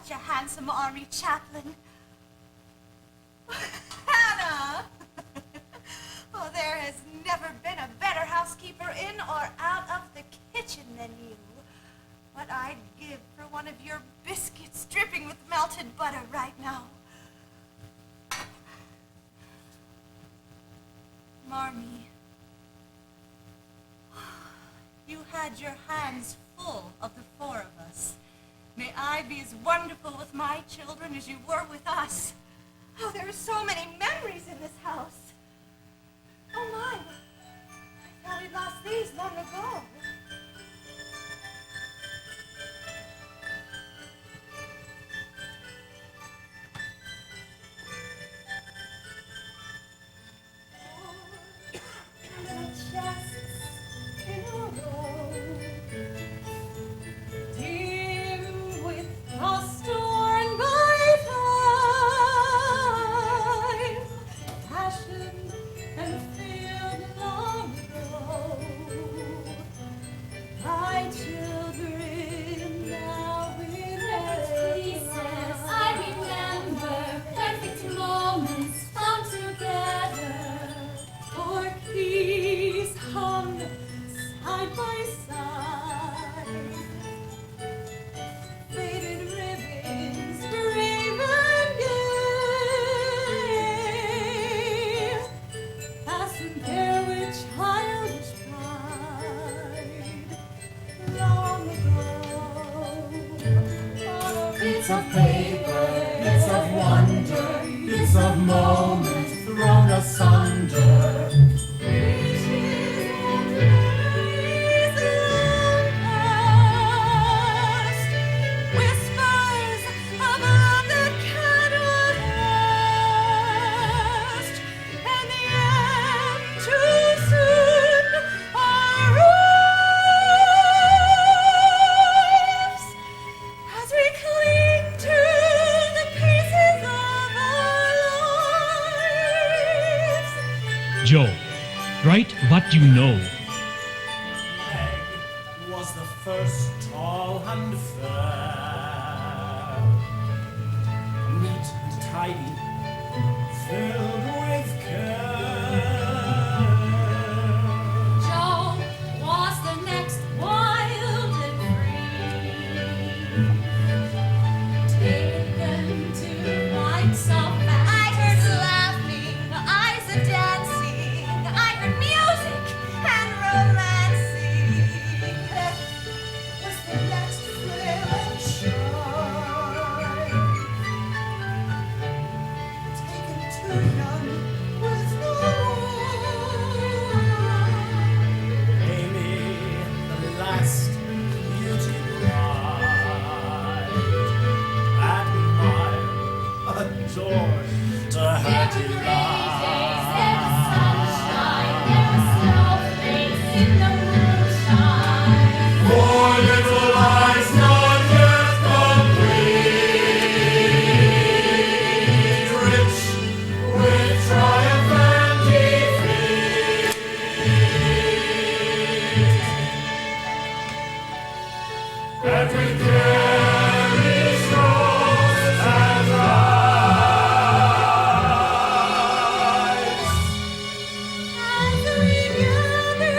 such a handsome army chaplain. Hannah! Oh, there has never been a better housekeeper in or out of the kitchen than you. What I'd give for one of your biscuits dripping with melted butter right now. Marmee, you had your hands full of the four of us. May I be as wonderful with my children as you were with us. Oh, there are so many memories in this house. Oh, my. I thought we'd lost these long ago. Write what you know. Meg was the first tall and fair, neat and tidy, filled with care. Joe was the next wild and free, taken to lights of factors laughing, eyes a dancing. Music and romancing. Was the next flare and shine. Taken too young with no one. Amy, the last beauty bride, admired, adored to her delight. As we gather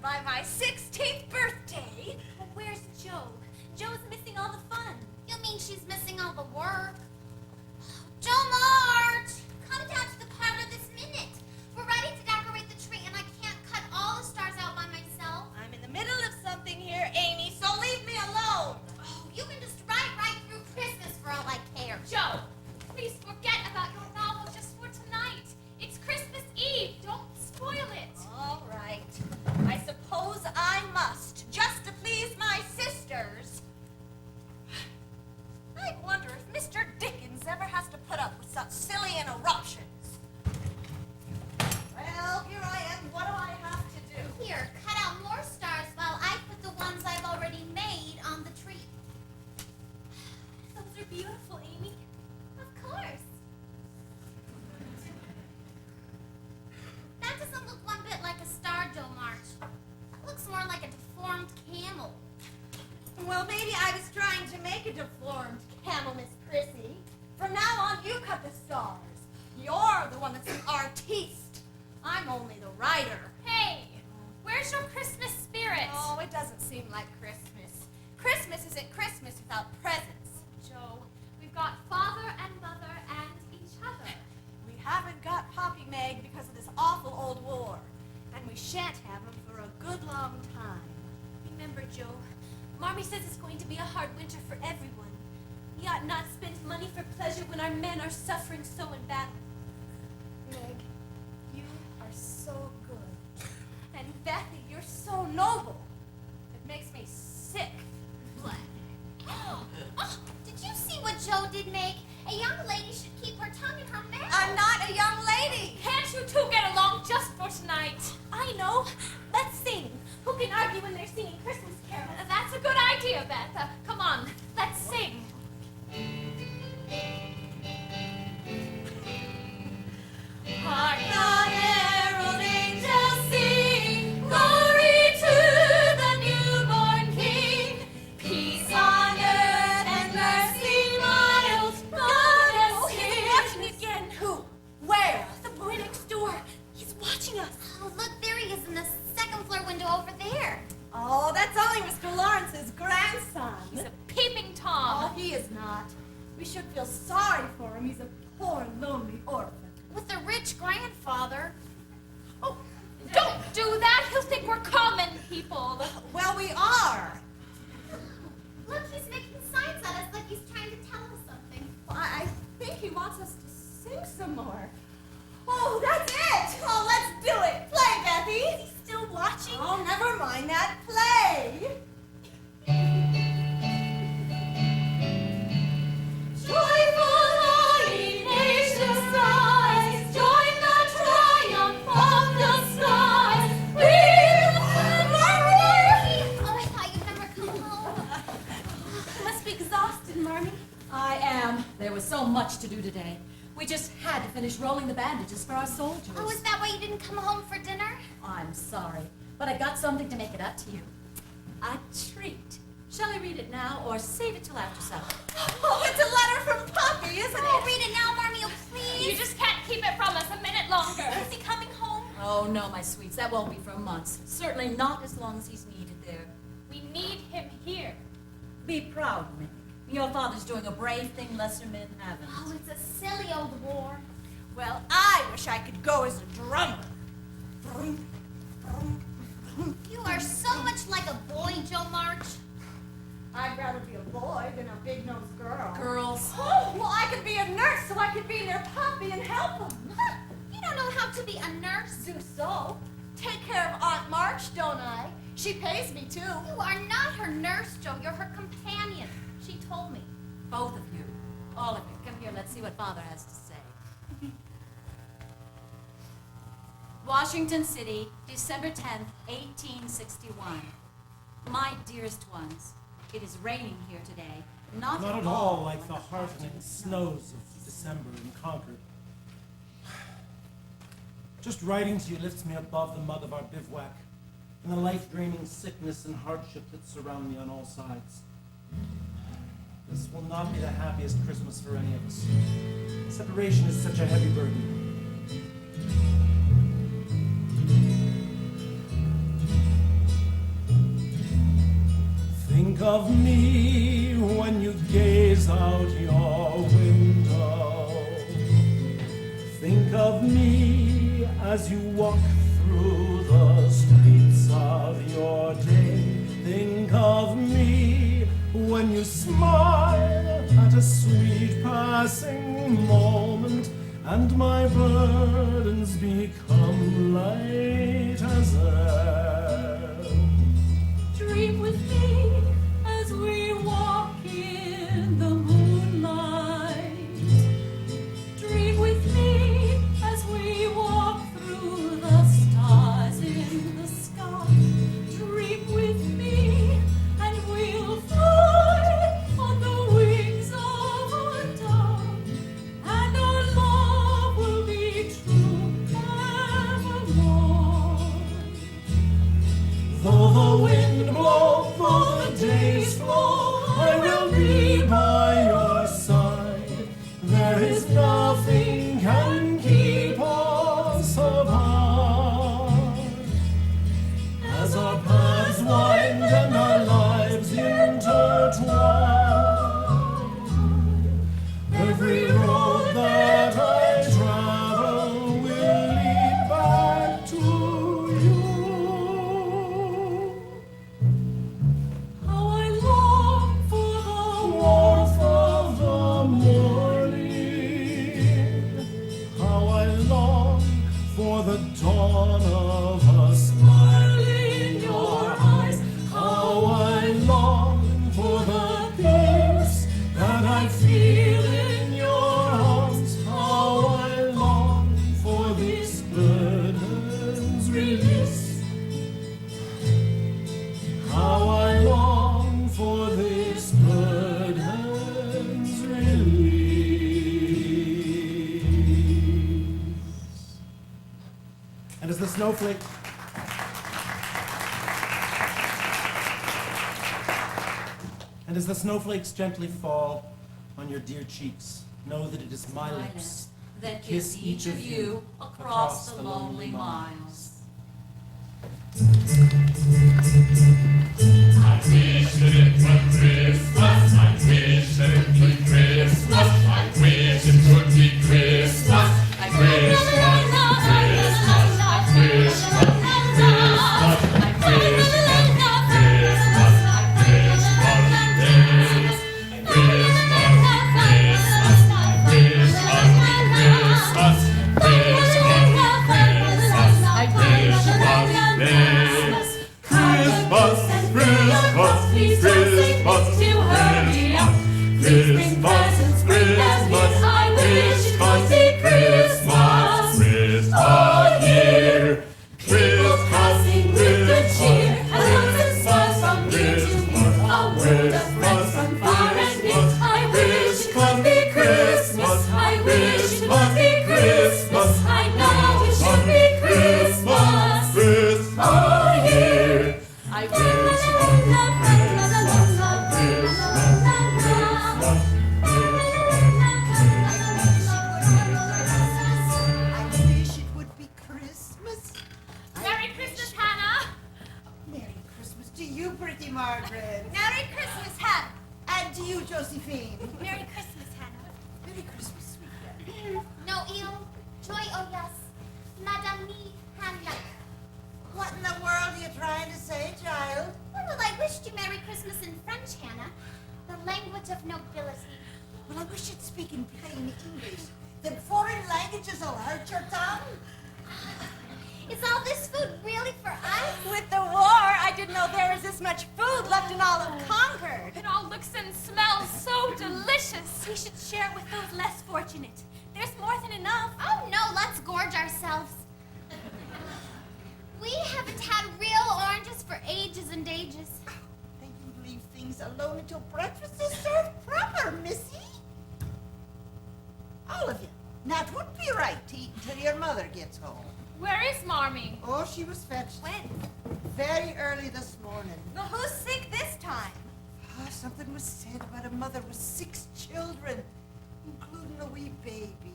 by my 16th birthday. Well, where's Joe? Joe's missing all the fun. You mean she's missing all the work? Joe March! Come down to the parlor this minute. We're ready to decorate the tree, and I can't cut all the stars out by myself. I'm in the middle of something here, Amy, so leave me alone. Oh, you can just ride right through Christmas for all I care. Joe, please forget about your novel just for tonight. It's Christmas Eve. Don't spoil it. All right. I suppose I must, just to please my sisters. I wonder if Mr. Dickens ever has to put up with such silly interruptions. Well, here I am. What do I have to do? Here, cut out more stars while I put the ones I've already made on the tree. Those are beautiful, Amy. Of course. That doesn't look one bit like a star, Joe March. It looks more like a deformed camel. Well, maybe I was trying to make a deformed camel, Miss Prissy. From now on, you cut the stars. You're the one that's an artiste. I'm only the writer. Hey, where's your Christmas spirit? Oh, it doesn't seem like Christmas. Christmas isn't Christmas without presents. Joe, we've got father and mother and each other. We haven't got Poppy Meg because of this awful old war. And we shan't have him for a good long time. Remember, Joe, Marmee says it's going to be a hard winter for everyone. We ought not spend money for pleasure when our men are suffering so in battle. Meg, you are so good. And Bethy, you're so noble. It makes me sick. Oh, did you see what Joe did make? A young lady should keep her tongue in her mouth. I'm not a young lady. Can't you two get along just for tonight? I know. Let's sing. Who can argue when they're singing Christmas carols? That's a good idea, Beth. Come on, let's sing. Hark the herald angels sing, glory to the newborn King. Peace on earth and mercy mild, God is here. Watching again. Who? Where? The boy next door. He's watching us. Oh, look, there he is in the second floor window over there. Oh, that's only Mr. Lawrence's grandson. He's a peeping Tom. Oh, he is not. We should feel sorry for him. He's a poor, lonely orphan. With a rich grandfather. Oh, don't do that. He'll think we're common people. Well, we are. Look, he's making signs at us like he's trying to tell us something. Well, I think he wants us to sing some more. Oh, that's it. Oh, let's do it. Play, Bethy. Is he still watching? Oh, never mind that. Play. Joyful all ye nations rise, join the triumph of the skies. Oh, I thought you'd never come home. You must be exhausted, Marmee. I am. There was so much to do today. We just had to finish rolling the bandages for our soldiers. Oh, is that why you didn't come home for dinner? I'm sorry, but I got something to make it up to you. A treat. Shall I read it now or save it till after supper? Oh, it's a letter from Poppy, isn't Oh, it? read it now, Marmee, oh, please. You just can't keep it from us a minute longer. Is he coming home? Oh, no, my sweets. That won't be for months. Certainly not as long as he's needed there. We need him here. Be proud, Monique. Your father's doing a brave thing lesser men haven't. Oh, it's a silly old war. Well, I wish I could go as a drummer. You are so much like a boy, Joe March. I'd rather be a boy than a big-nosed girl. Girls. Oh, well, I could be a nurse so I could be near Poppy and help him. You don't know how to be a nurse. Do so. Take care of Aunt March, don't I? She pays me, too. You are not her nurse, Joe. You're her companion. She told me. Both of you. All of you. Come here, let's see what Father has to say. Washington City, December 10th, 1861. My dearest ones, it is raining here today. Not Not at all like the heartening snows of December in Concord. Just writing to you lifts me above the mud of our bivouac and the life-draining sickness and hardship that surround me on all sides. This will not be the happiest Christmas for any of us. Separation is such a heavy burden. of me when you gaze out your window. Think of me as you walk through the streets of your day. Think of me when you smile at a sweet passing moment, and my burdens become light as air. Dream with me as we walk in the moonlight. Dream with me as we walk through the stars in the sky. Dream with me and we'll fly on the wings of a dove, and our love will be true evermore. Though the wind blow, though the days flow, I will be by your side. There is nothing can keep us apart. As our paths wind and our lives intertwine, every road that I travel will lead back to you. How I long for the Warmth of the morning, how I long for the dawn of a smile in your eyes, how I long for the peace that I feel in your arms, how I long for this burden's release, how I long for this burden's release. And as the snowflake And as the snowflakes gently fall on your dear cheeks, know that it is my lips that kiss each of you across the lonely miles. I wish that it were Christmas. I wish that it were Christmas. I wish it would be Christmas. Christmas, Christmas, Christmas, Where is Marmee? Oh, she was fetched. When? Very early this morning. Well, who's sick this time? Something was said about a mother with 6 children, including a wee baby.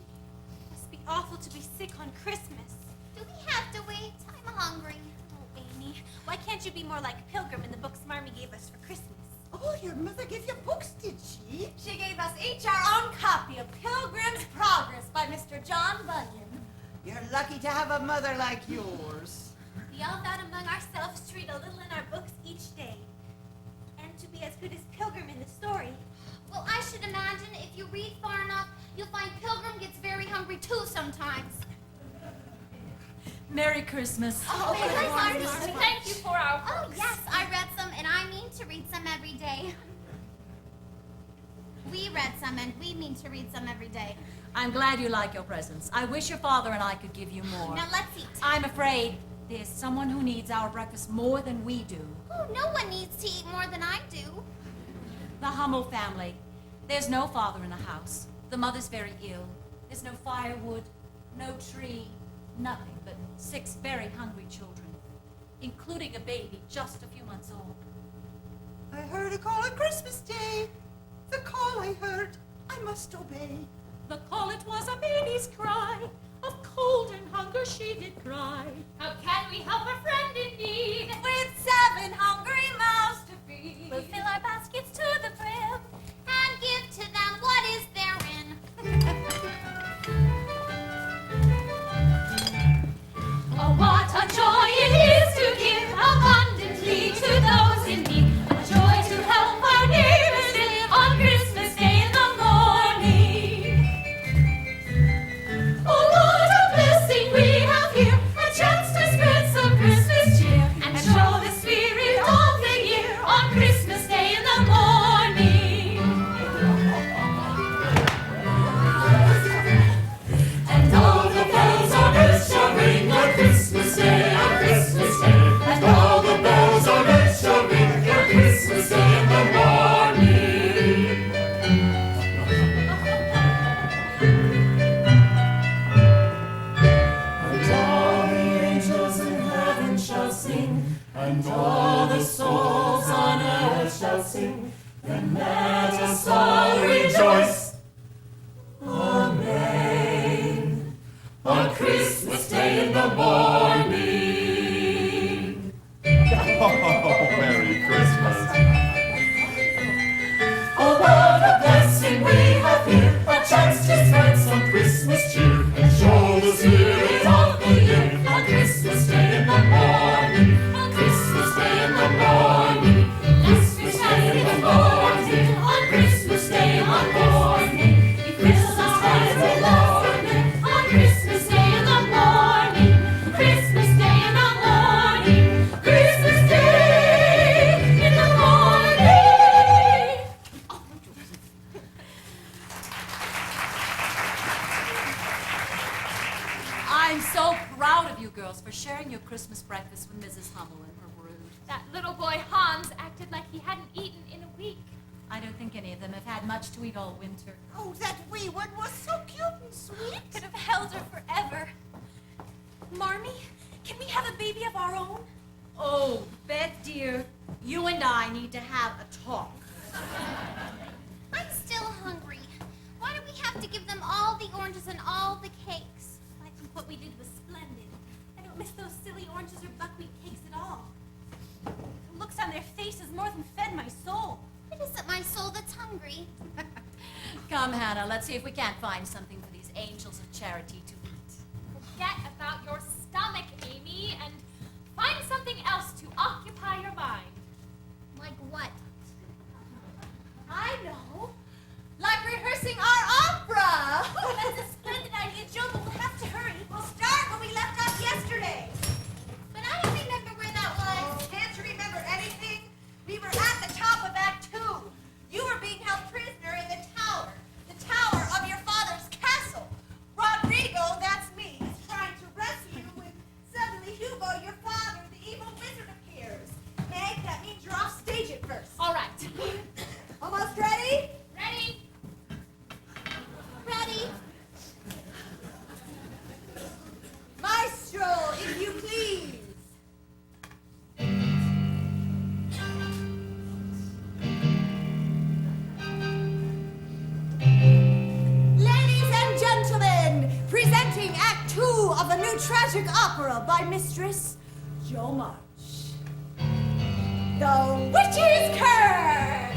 Must be awful to be sick on Christmas. Do we have to wait? I'm hungry. Oh, Amy, why can't you be more like Pilgrim in the books Marmee gave us for Christmas? Oh, your mother gave you books, did she? She gave us each our own copy of Pilgrim's Progress by Mr. John Bunyan. You're lucky to have a mother like yours. We all vowed among ourselves to read a little in our books each day, and to be as good as Pilgrim in the story. Well, I should imagine if you read far enough, you'll find Pilgrim gets very hungry too sometimes. Merry Christmas. Oh, Merry Christmas. Thank you for our Oh, books. yes, I read some, and I mean to read some every day. We read some, and we mean to read some every day. I'm glad you like your presents. I wish your father and I could give you more. Now let's eat. I'm afraid there's someone who needs our breakfast more than we do. Oh, no one needs to eat more than I do. The Hummel family. There's no father in the house. The mother's very ill. There's no firewood, no tree, nothing but 6 very hungry children, including a baby just a few months old. I heard a call on Christmas Day. The call I heard, I must obey. The call, it was a baby's cry. Of cold and hunger she did cry. How can we help a friend in need? With 7 hungry mouths to feed, we'll fill our baskets to the brim. And give to them what is therein. Oh, what a joy it is to give abundantly to those in need. A joy to help our neighbors on Christmas Day in the morning. Oh, what a blessing we have here, a chance to spread some Christmas cheer and show the spirit of the year on Christmas Day in the morning. And all the bells on earth shall ring on Christmas Day, on Christmas Day. And all the bells on earth shall ring on Christmas Day in the morning. And all the angels in heaven shall sing, and all the souls on earth shall sing. Then let us all rejoice. Amen. On Christmas Day in the morning. Oh, Merry Christmas. Oh, what a blessing we have here, a chance to spread some Christmas cheer and show the spirit of the year on Christmas Day in the morning. On Christmas Day in the morning. Christmas Day in the morning. On Christmas Day in the morning. He fills our hearts with laughter on Christmas Day in the morning. Christmas Day in the morning. Christmas Day in the morning. I'm so proud of you girls for sharing your Christmas breakfast with Mrs. Hummel and her brood. That little boy Hans acted like he hadn't eaten in a week. I don't think any of them have had much to eat all winter. Oh, that wee one was so cute and sweet. Could have held her forever. Marmee, can we have a baby of our own? Oh, Beth dear, you and I need to have a talk. I'm still hungry. Why do we have to give them all the oranges and all the cakes? I think what we did was splendid. I don't miss those silly oranges or buckwheat cakes at all. The looks on their faces more than fed my soul. It isn't my soul that's hungry. Come, Hannah, let's see if we can't find something for these angels of charity to eat. Forget about your stomach, Amy, and find something else to occupy your mind. Like what? I know. Like rehearsing our opera. That's a splendid idea, Joe, but we'll have to hurry. We'll start when we left off yesterday. But I don't remember where that was. Can't you remember anything? We were at the top of Act 2. You were being held prisoner in the tower of your father's castle. Rodrigo, that's me, is trying to rescue you when suddenly Hugo, your father, the evil wizard, appears. Meg, that means you're off stage at first. All right. Almost ready? Ready? Ready? Maestro, if you please. Ladies and gentlemen, presenting Act 2 of the new tragic opera by Mistress Jo March. The Witch's Curse!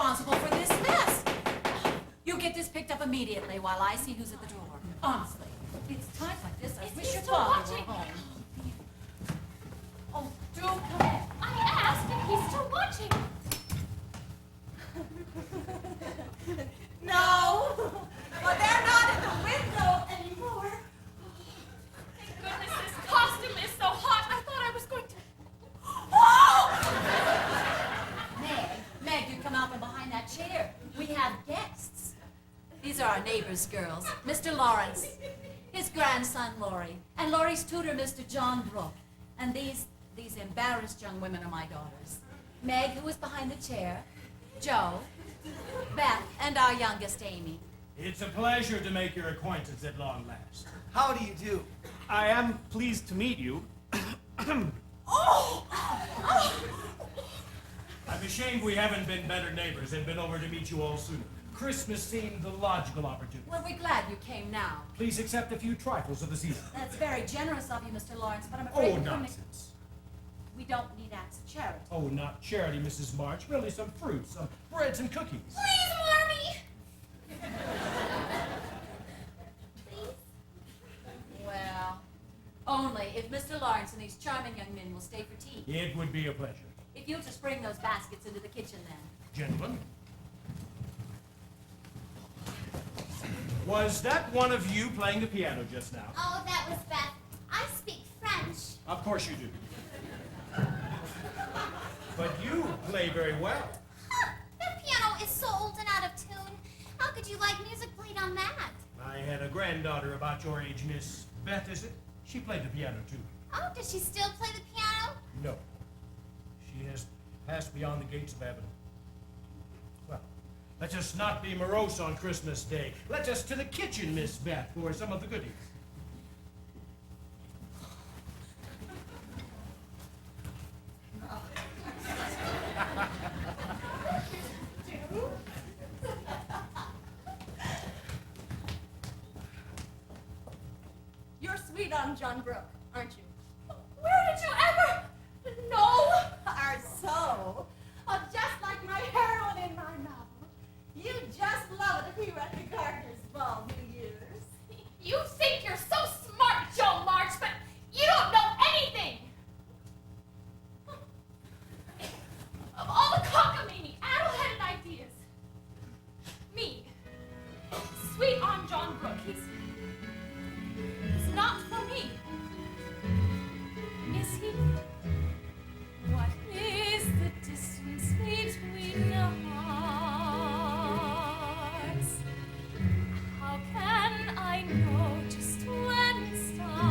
responsible for this mess. You get this picked up immediately while I see who's at the door. Honestly, it's times like this I wish your father were home. Oh, do come in. I asked if he's still watching. No, well, they're not in the window anymore. Thank goodness this costume is so hot. I thought I was going to... Meg, you come out from behind that chair. We have guests. These are our neighbors' girls. Mr. Lawrence, his grandson Laurie, and Laurie's tutor, Mr. John Brooke. And these embarrassed young women are my daughters. Meg, who is behind the chair, Joe, Beth, and our youngest, Amy. It's a pleasure to make your acquaintance at long last. How do you do? I am pleased to meet you. I'm ashamed we haven't been better neighbors and been over to meet you all sooner. Christmas seemed the logical opportunity. Well, we're glad you came now. Please accept a few trifles of the season. That's very generous of you, Mr. Lawrence, but I'm afraid Oh, nonsense. we don't need acts of charity. Oh, not charity, Mrs. March. Really, some fruit, some breads and cookies. Please, Marmee! Please? Well, only if Mr. Lawrence and these charming young men will stay for tea. It would be a pleasure. If you'll just bring those baskets into the kitchen then. Gentlemen. Was that one of you playing the piano just now? Oh, that was Beth. I speak French. Of course you do. But you play very well. Huh, that piano is so old and out of tune. How could you like music played on that? I had a granddaughter about your age, Miss Beth, is it? She played the piano, too. Oh, does she still play the piano? No. She has passed beyond the gates of heaven. Well, let us not be morose on Christmas Day. Let us to the kitchen, Miss Beth, for some of the goodies. You're sweet on John Brooke, aren't you? Where did you ever... No! Are so. Oh, just like my heroine in my novel. You just love it if we were at the gardener's ball New Year's. You think you're so smart, Joe March, but you don't know anything! Of all the cockamamie, addle-headed ideas, me, sweet on John Brooke, he's not for me. Is he? What is the distance between the hearts? How can I know just when it starts?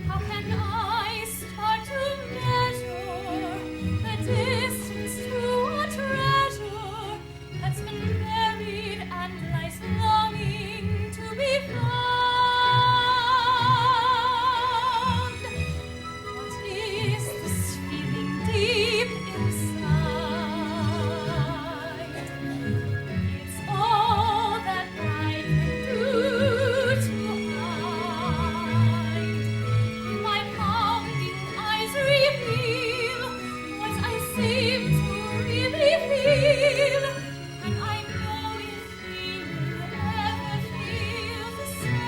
How can I start to measure the distance to a treasure that's been buried and lies longing to be found? What is this feeling deep inside? It's all that I can do to hide. My pounding eyes reveal what I seem to really feel, and I know if we will ever feel the same.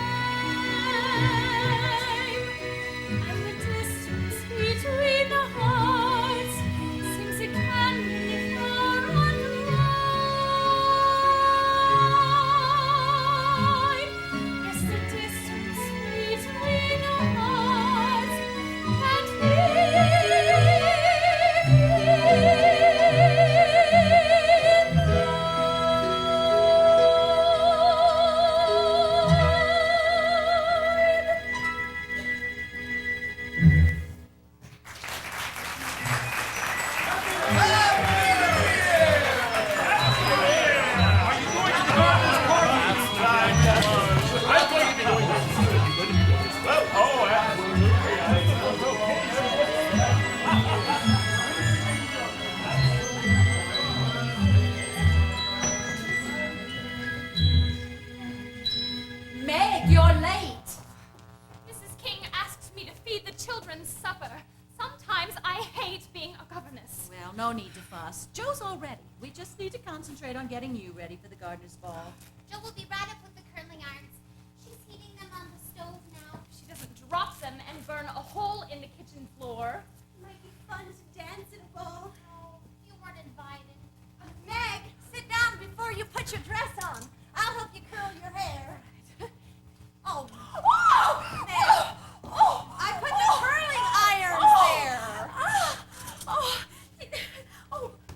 And the distance between the hearts seems it can be far and wide. Yes, the distance between the hearts can't be Meg, you're late. Mrs. King asked me to feed the children supper. Sometimes I hate being a governess. Well, no need to fuss. Joe's all ready. We just need to concentrate on getting you ready for the gardener's ball. Joe will be right up with the curling irons. She's heating them on the stove now. She doesn't drop them and burn a hole in the kitchen floor. Might be fun to dance in a ball. Oh, you weren't invited. Meg, sit down before you put your dress on. I'll help you curl your hair. Oh, Meg. I put the curling irons there.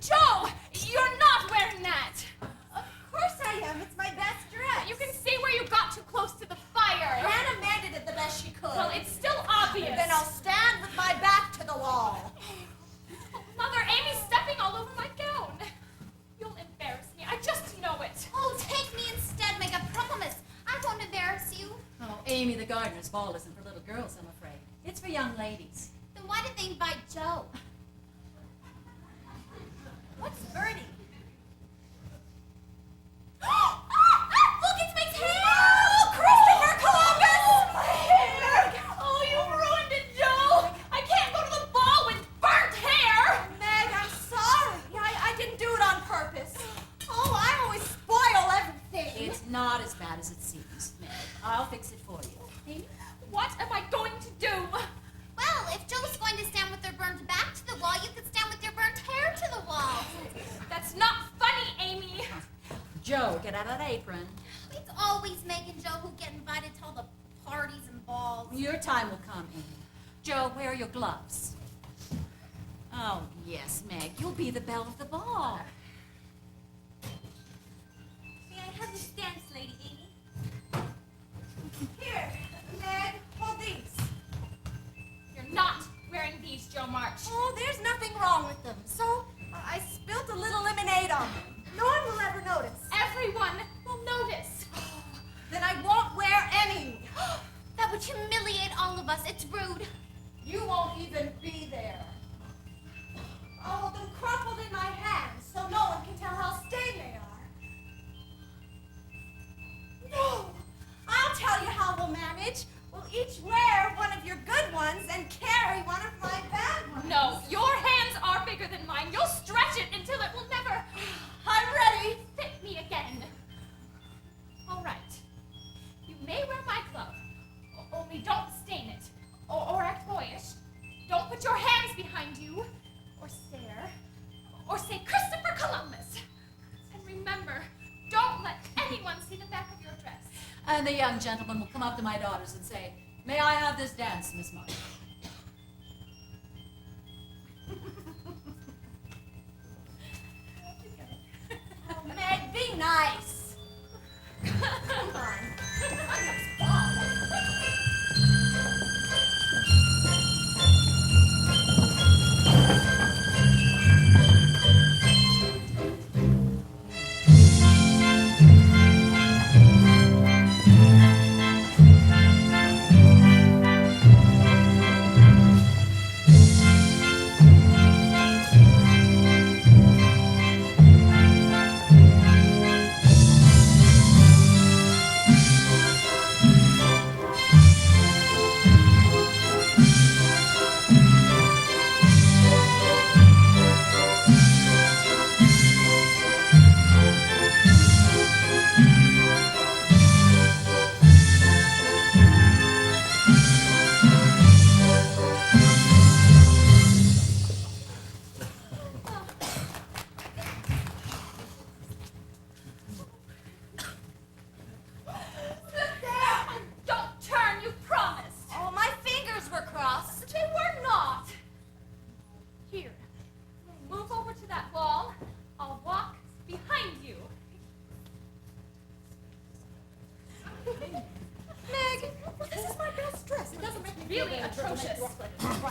Joe, you're not wearing that. Of course I am. It's my best dress. You can see where you got too close to the fire. Hannah Meg did the best she could. Well, it's still obvious. Then I'll stand with my back to the wall. Oh, Mother, Amy's stepping all over my gown. You'll embarrass me. I just know it. Oh, take me instead, Meg. I promise. I won't embarrass you. Oh, Amy, the gardener's ball isn't for little girls, I'm afraid. It's for young ladies. Then why did they invite Joe? What's Bertie? Look, it's Meg's hair! Oh, Christopher Columbus! My hair! Oh, you ruined it, Joe. I can't go to the ball with burnt hair. Meg, I'm sorry. I didn't do it on purpose. Oh, I always spoil everything. It's not as bad as it seems, Meg. I'll fix it for you. Amy, what am I going to do? Well, if Joe's going to stand with her burned back to the wall, you could stand with your burnt hair to the wall. That's not funny, Amy. Joe, get out of that apron. It's always Meg and Joe who get invited to all the parties and balls. Your time will come, Amy. Joe, where are your gloves? Oh, yes, Meg. You'll be the belle of the ball. May I have this dance, Lady Amy? Here, Meg, hold these. You're not wearing these, Joe March. Oh, there's nothing wrong with them. So, I spilt a little lemonade on them. No one will ever notice. Everyone will notice. Then I won't wear any. That would humiliate all of us. It's rude. You won't even be there. I'll hold them crumpled in my hands so no one can tell how stained they are. No! I'll tell you how we'll manage. We'll each wear one of your good ones and carry one of my bad ones. No, your hands are bigger than mine. You'll stretch it until it will never I'm ready. fit me again. All right. You may wear my glove. Only don't stain it. Or act boyish. Don't put your hands behind you. Or stare. Or say Christopher Columbus. And remember, don't let anyone see the back of your dress. And the young gentleman will come up to my daughters and say, "May I have this dance, Miss March?" Oh, Meg, be nice. Come on.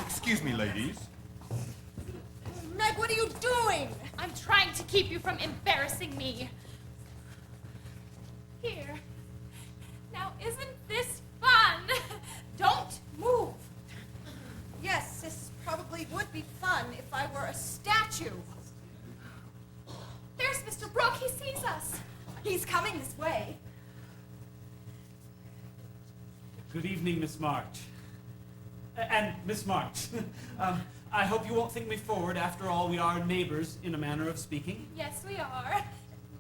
Excuse me, ladies. Meg, what are you doing? I'm trying to keep you from embarrassing me. Here. Now, isn't this fun? Don't move. Yes, this probably would be fun if I were a statue. There's Mr. Brooke. He sees us. He's coming this way. Good evening, Miss March. And Miss March, I hope you won't think me forward. After all, we are neighbors, in a manner of speaking. Yes, we are.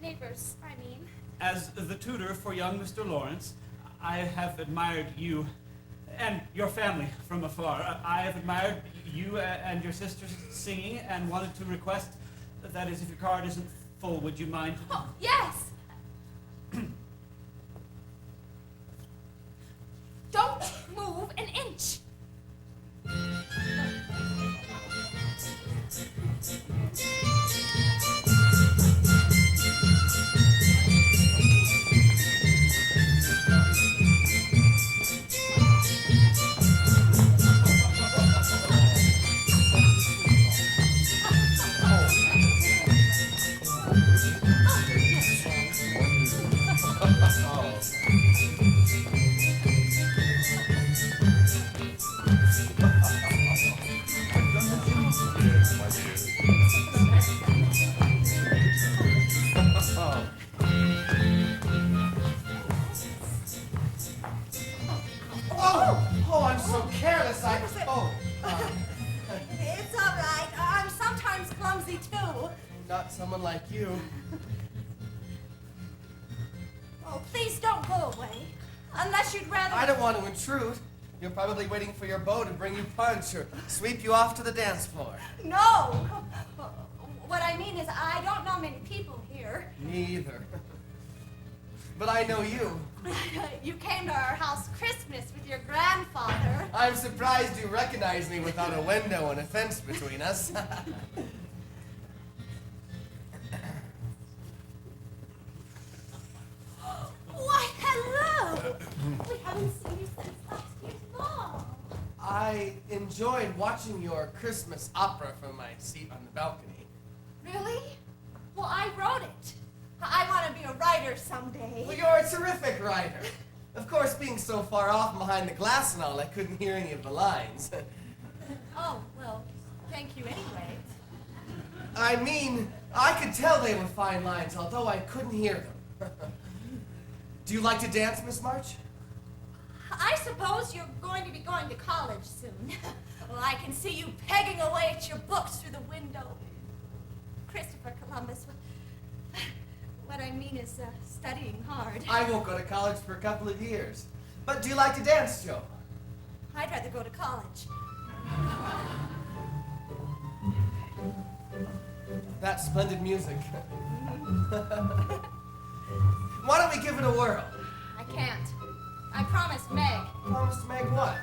Neighbors, I mean. As the tutor for young Mr. Lawrence, I have admired you and your family from afar. I have admired you and your sisters singing and wanted to request, that is, if your card isn't full, would you mind? Oh, yes! Don't move an inch! Oh, I'm so careless. It's all right. I'm sometimes clumsy, too. Not someone like you. Oh, please don't go away. Unless you'd rather... I don't want to intrude. You're probably waiting for your beau to bring you punch or sweep you off to the dance floor. No! What I mean is, I don't know many people here. Me either. But I know you. You came to our house Christmas with your grandfather. I'm surprised you recognize me without a window and a fence between us. Why, hello! We haven't seen you since last year's ball. I enjoyed watching your Christmas opera from my seat on the balcony. Really? Well, I wrote it. I want to be a writer someday. Well, you're a terrific writer. Of course, being so far off behind the glass and all, I couldn't hear any of the lines. Oh, well, thank you anyway. I mean, I could tell they were fine lines, although I couldn't hear them. Do you like to dance, Miss March? I suppose you're going to be going to college soon. Well, I can see you pegging away at your books through the window. Christopher Columbus. What I mean is studying hard. I won't go to college for a couple of years. But do you like to dance, Joe? I'd rather go to college. That's splendid music. Why don't we give it a whirl? I can't. I promised Meg. Promise to Meg what?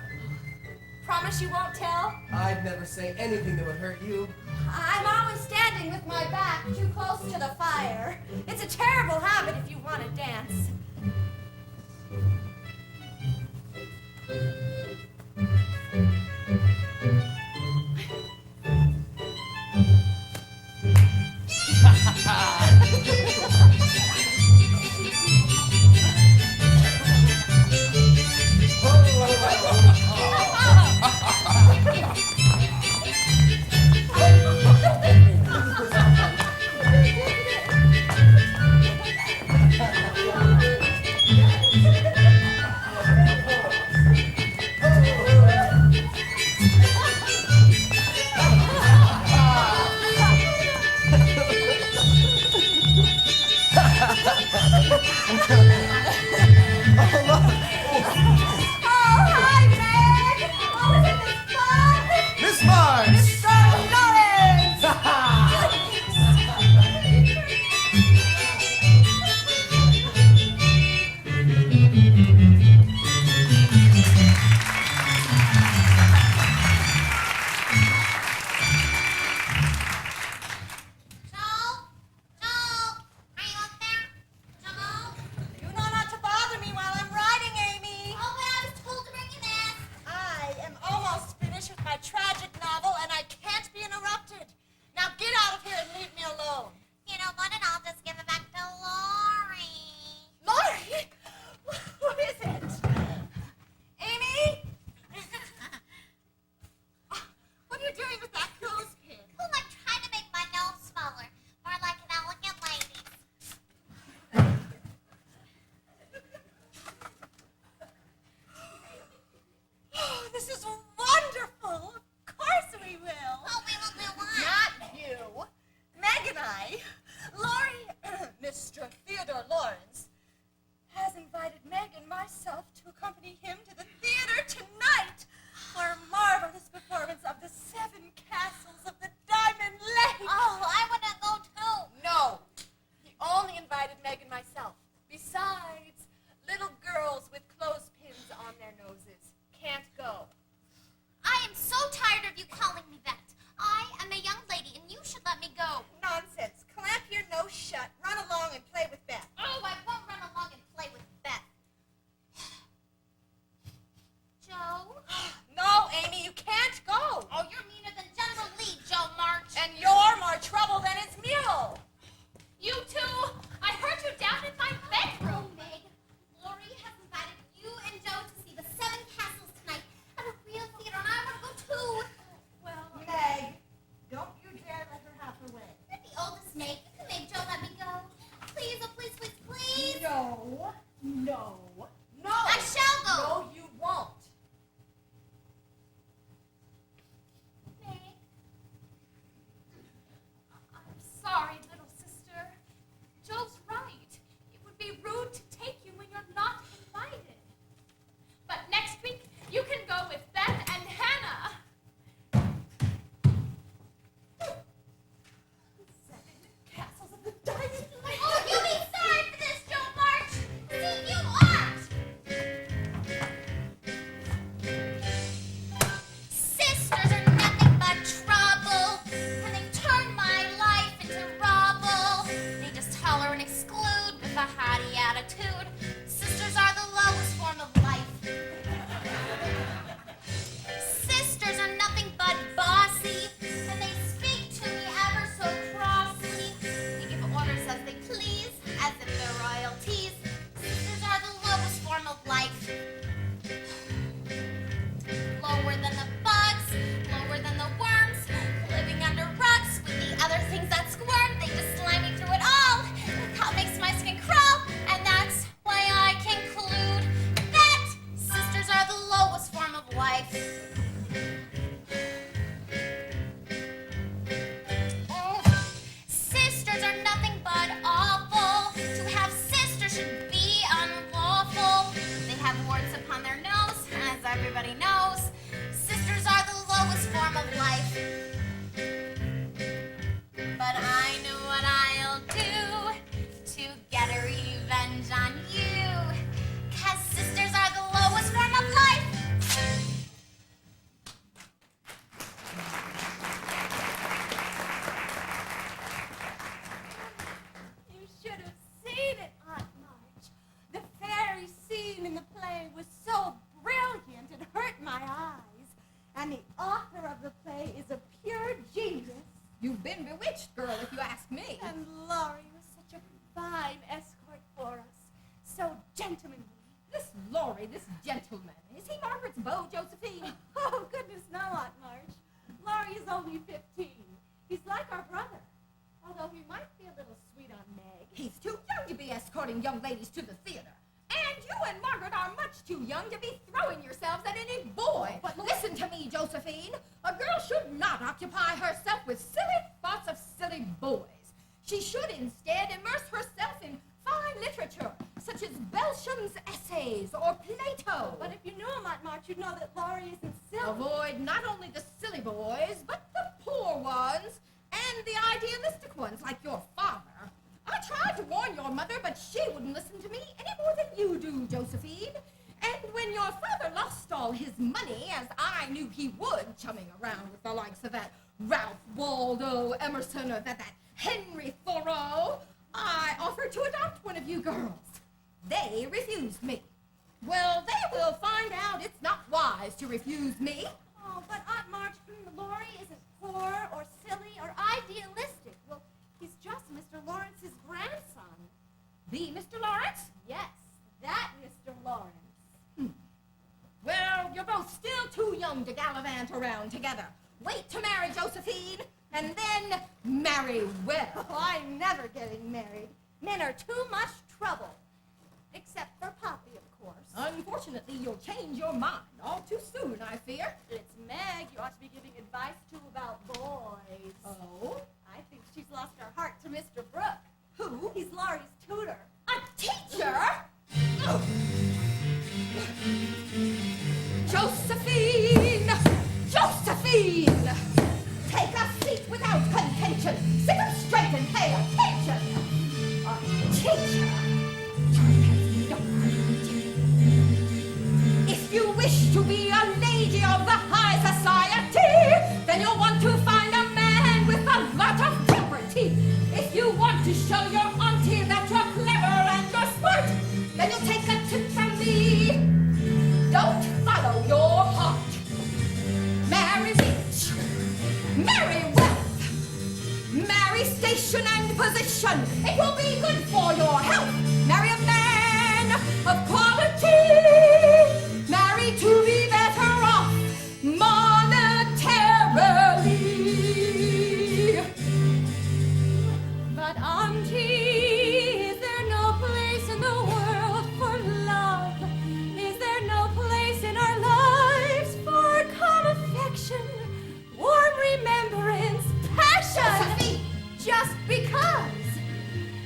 Promise you won't tell? I'd never say anything that would hurt you. I'm always standing with my back too close to the fire. It's a terrible habit if you want to dance. author of the play is a pure genius. You've been bewitched, girl, if you ask me. And Laurie was such a fine escort for us. So gentlemanly. This Laurie, this gentleman, is he Margaret's beau, Josephine? Oh, goodness, no, Aunt March. Laurie is only 15. He's like our brother, although he might be a little sweet on Meg. He's too young to be escorting young ladies to the theater. And you and Margaret are much too young to be throwing yourselves at any boy. But listen to me, Josephine. A girl should not occupy herself with silly thoughts of silly boys. She should instead immerse herself in fine literature, such as Belcham's essays or Plato. But if you knew him, Aunt March, you'd know that Laurie isn't silly. Avoid not only the silly boys, but the poor ones, and the idealistic ones, like your father. I tried to warn your mother, but she wouldn't listen to me any more than you do, Josephine. And when your father lost all his money, as I knew he would, chumming around with the likes of that Ralph Waldo Emerson or that Henry Thoreau, I offered to adopt one of you girls. They refused me. Well, they will find out it's not wise to refuse me. Oh, but Aunt March, Laurie isn't poor or silly or idealistic. Well, he's just Mr. Lawrence's grandson. The Mr. Lawrence? Yes, that Mr. Lawrence. Well, you're both still too young to gallivant around together. Wait to marry, Josephine, and then marry well. Oh, I'm never getting married. Men are too much trouble. Except for Poppie, of course. Unfortunately, you'll change your mind all too soon, I fear. It's Meg you ought to be giving advice to about boys. Oh? I think she's lost her heart to Mr. Brooke. Who? He's Laurie's tutor. A teacher? Oh. Josephine! Josephine! Take a seat without contention. Sit up straight and pay attention. A teacher? If you wish to be a lady of the high society, then you'll want to find a man with a lot of property. If you want to show your auntie that you're clever and you're smart, then you'll take a tip from me. Don't follow your heart. Marry rich. Marry wealth. Marry station and position. It will be good for your health. Marry a man of quality. Marry to be better off monetarily. But Auntie, is there no place in the world for love? Is there no place in our lives for calm affection, warm remembrance, passion? Sophie! Just because.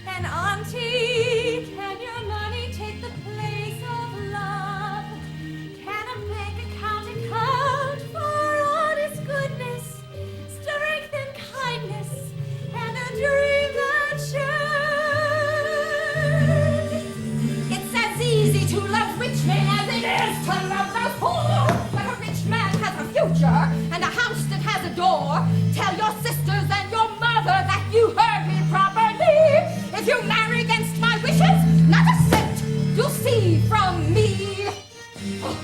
And Auntie, can your money take the place of love? Can a bank account account for honest goodness, strength and kindness, and a dream that shares? It's as easy to love rich men as it is to love the poor. But a rich man has a future and a house that has a door. Tell your sisters and your mother that you heard me properly. If you marry against my wishes, not a cent you'll see from me. Oh.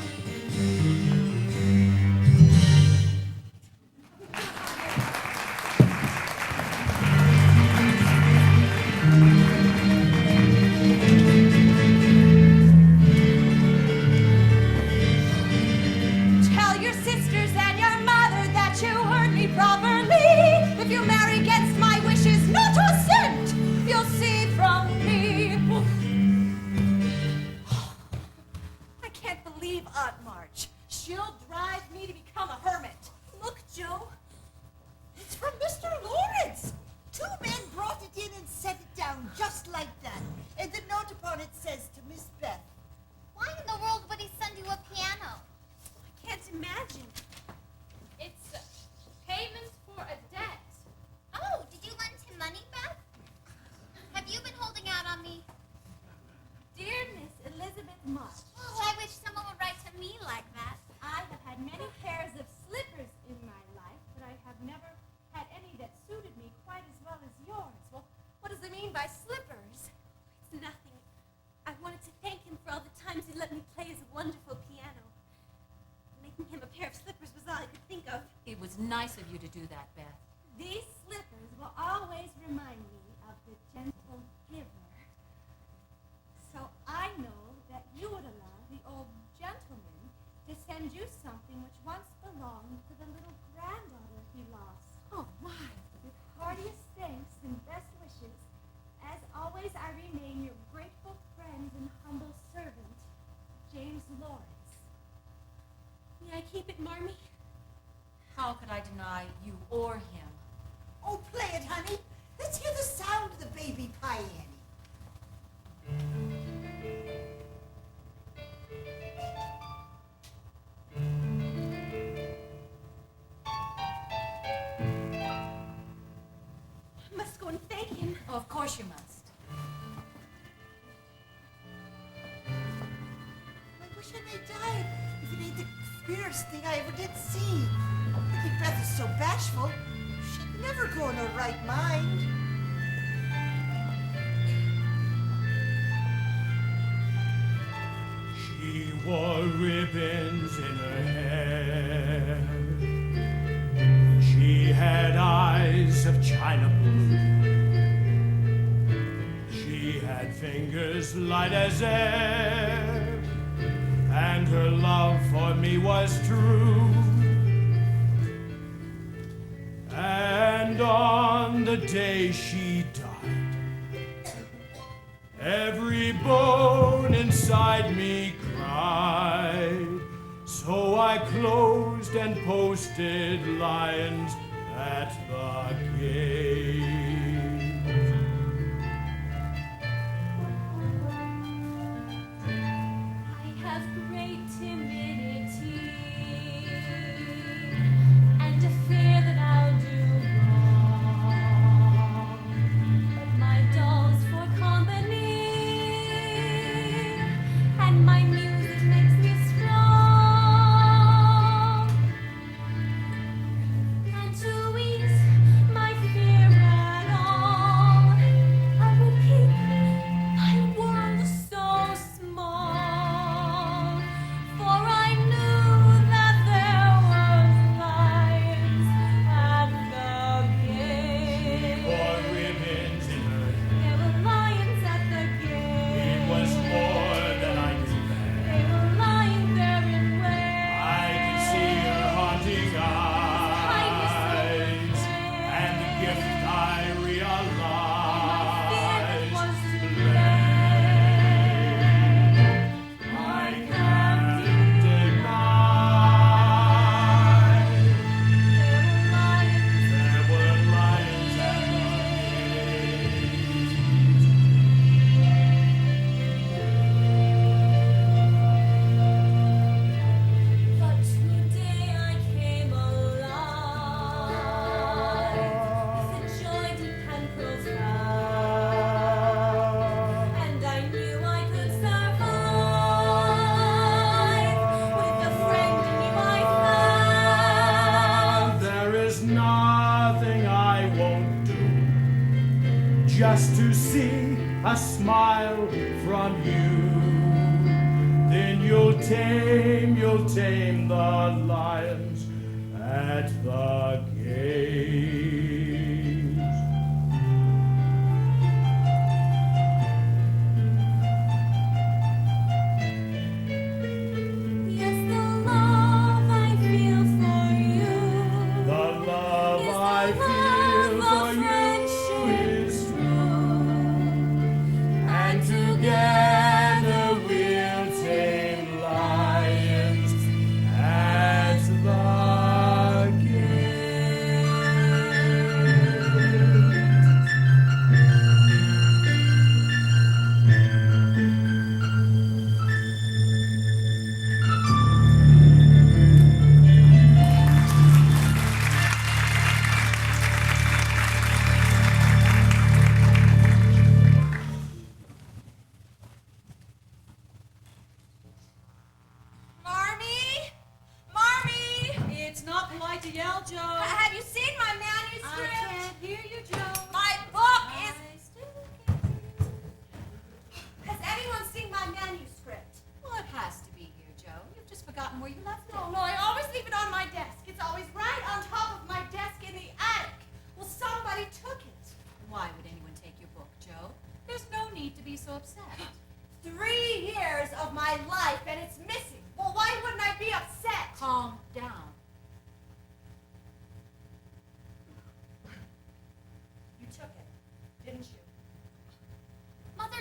Tell your sisters and your mother that you heard me properly. If you marry against my wishes, not a cent you'll see from me. I can't believe Aunt March. She'll drive me to become a hermit. Look, Joe. It's from Mr. Lawrence. 2 men brought it in and set it down just like that. And the note upon it says to Miss Beth. Why in the world would he send you a piano? I can't imagine. It's payments was nice of you to do that, Beth. These slippers will always remind me of the gentle giver. So I know that you would allow the old gentleman to send you something which once belonged to the little granddaughter he lost. Oh, my. With heartiest thanks and best wishes, as always I remain your grateful friend and humble servant, James Lawrence. May I keep it, Marmee? How could I deny you or him? Oh, play it, honey. Let's hear the sound of the baby pie, Annie. I must go and thank him. Oh, of course you must. I wish I may die if it ain't the queerest thing I ever did see. Little Beth is so bashful, she'd never go in her right mind. She wore ribbons in her hair. She had eyes of china blue. She had fingers light as air, and her love for me was true. And on the day she died, every bone inside me cried. So I closed and posted lions at the gate. I have great timidity and a fear that I'll do wrong. But my doll's for company, and my music makes me strong. And to ease my fear at all, I will keep my world so small. For I knew that there were lions at the gate. Wore ribbons in her hair. There were lions at the gate. It was more than I could bear. They were lying there in wait. I could see her haunting eyes, and the gift I realized. Was to I can't deny. There were lions at the But today I came alive with a joy deep and profound, and I knew I could survive with the friend in you I found. There is nothing I won't do just to see a smile from you. Then you'll tame the lions at the gates. Yes, the love I feel for you, The love yes, I the feel love for of you friendship is true, and together we'll tame lions at the gates.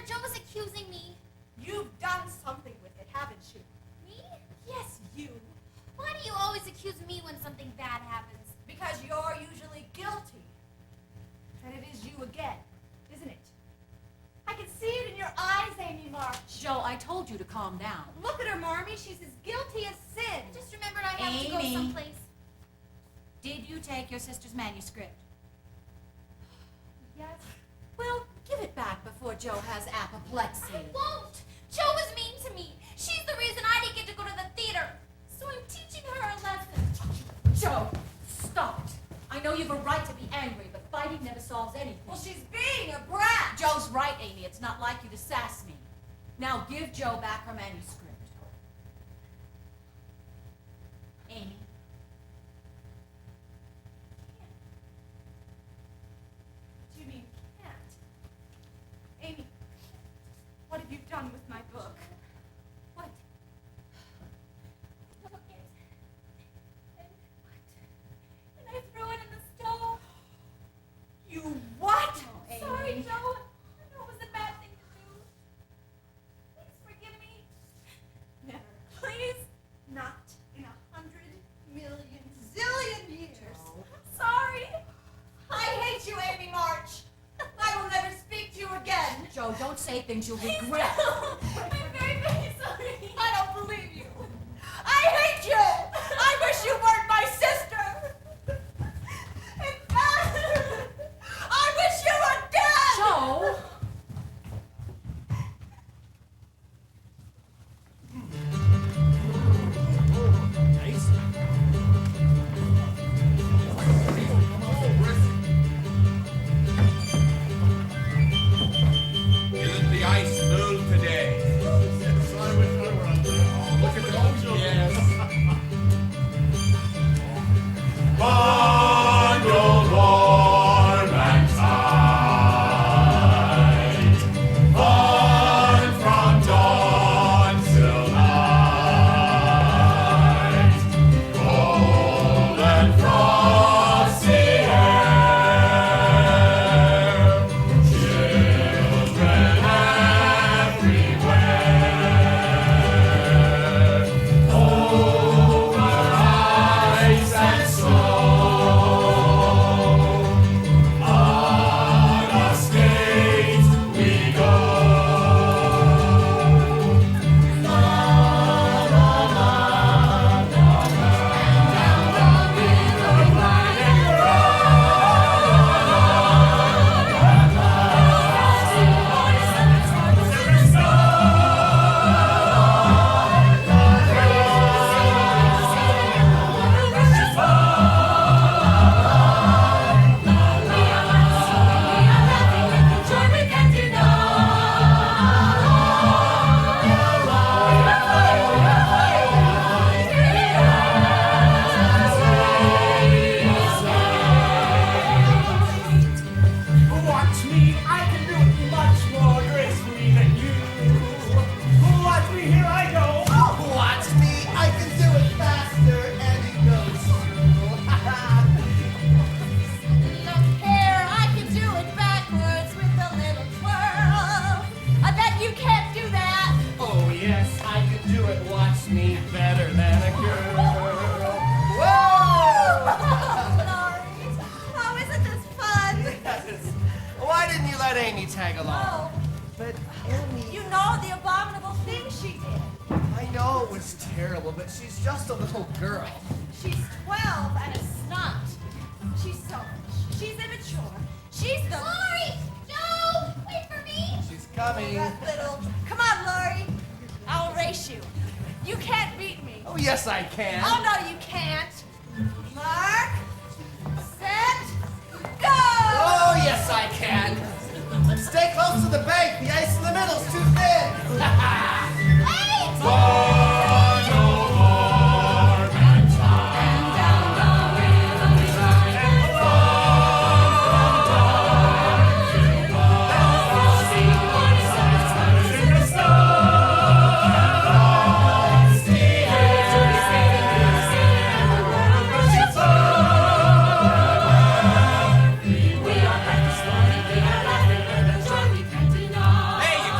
Joe's accusing me. You've done something with it, haven't you? Me? Yes, you. Why do you always accuse me when something bad happens? Because you're usually guilty. And it is you again, isn't it? I can see it in your eyes, Amy March. Joe, I told you to calm down. Look at her, Marmee. She's as guilty as sin. I just remembered I have to go Amy. someplace. Did you take your sister's manuscript? Yes. Well, give it back before Joe has apoplexy. I won't. Joe was mean to me. She's the reason I didn't get to go to the theater. So I'm teaching her a lesson. Joe, stop it. I know you've a right to be angry, but fighting never solves anything. Well, she's being a brat. Joe's right, Amy. It's not like you to sass me. Now give Joe back her manuscript. Amy. What do you mean, can't? Amy, what have you done with my book? What? I took it. And I threw it in the stove. You what? Oh, Amy. Sorry, Joe. I know it was a bad thing to do. Please forgive me. Never. Please. Not in 100 million zillion years. Sorry. I hate you, Amy March. I will never speak to you again. Joe, don't say things you'll regret. I'm very, very sorry. I don't believe you. I hate you. I wish you weren't my sister. In fact, I wish you were dead. Joe! Nice. Isn't the ice smooth today? Oh, look at those. Yes. Bundled warm and tight, fun from dawn till night, cold and frosty air, children everywhere, over ice and snow, on a skate we go. La la la la la, down the river blind and watch me, I can do it much more gracefully than you. Watch me, here I go. Watch me, I can do it faster, and it goes Look here, I can do it backwards with a little twirl. I bet you can't do that. Oh yes, I can do it. Watch me better than a girl. Whoa! Oh, isn't this fun? Why didn't you let Amy tag along? Oh, But Amy, you know the abominable thing she did. I know it was terrible, but she's just a little girl. She's 12 and a snot. She's selfish. She's immature. She's the... Lori! Joe! Wait for me! She's coming. That little... Come on, Lori. I'll race you. You can't beat me. Oh yes, I can. Oh, no, you can't. Mark, set, go! Oh yes, I can. Stay close to the bank. The ice in the middle's too thin. Wait! Bundled warm and tight, Down the river we ride and Hey, you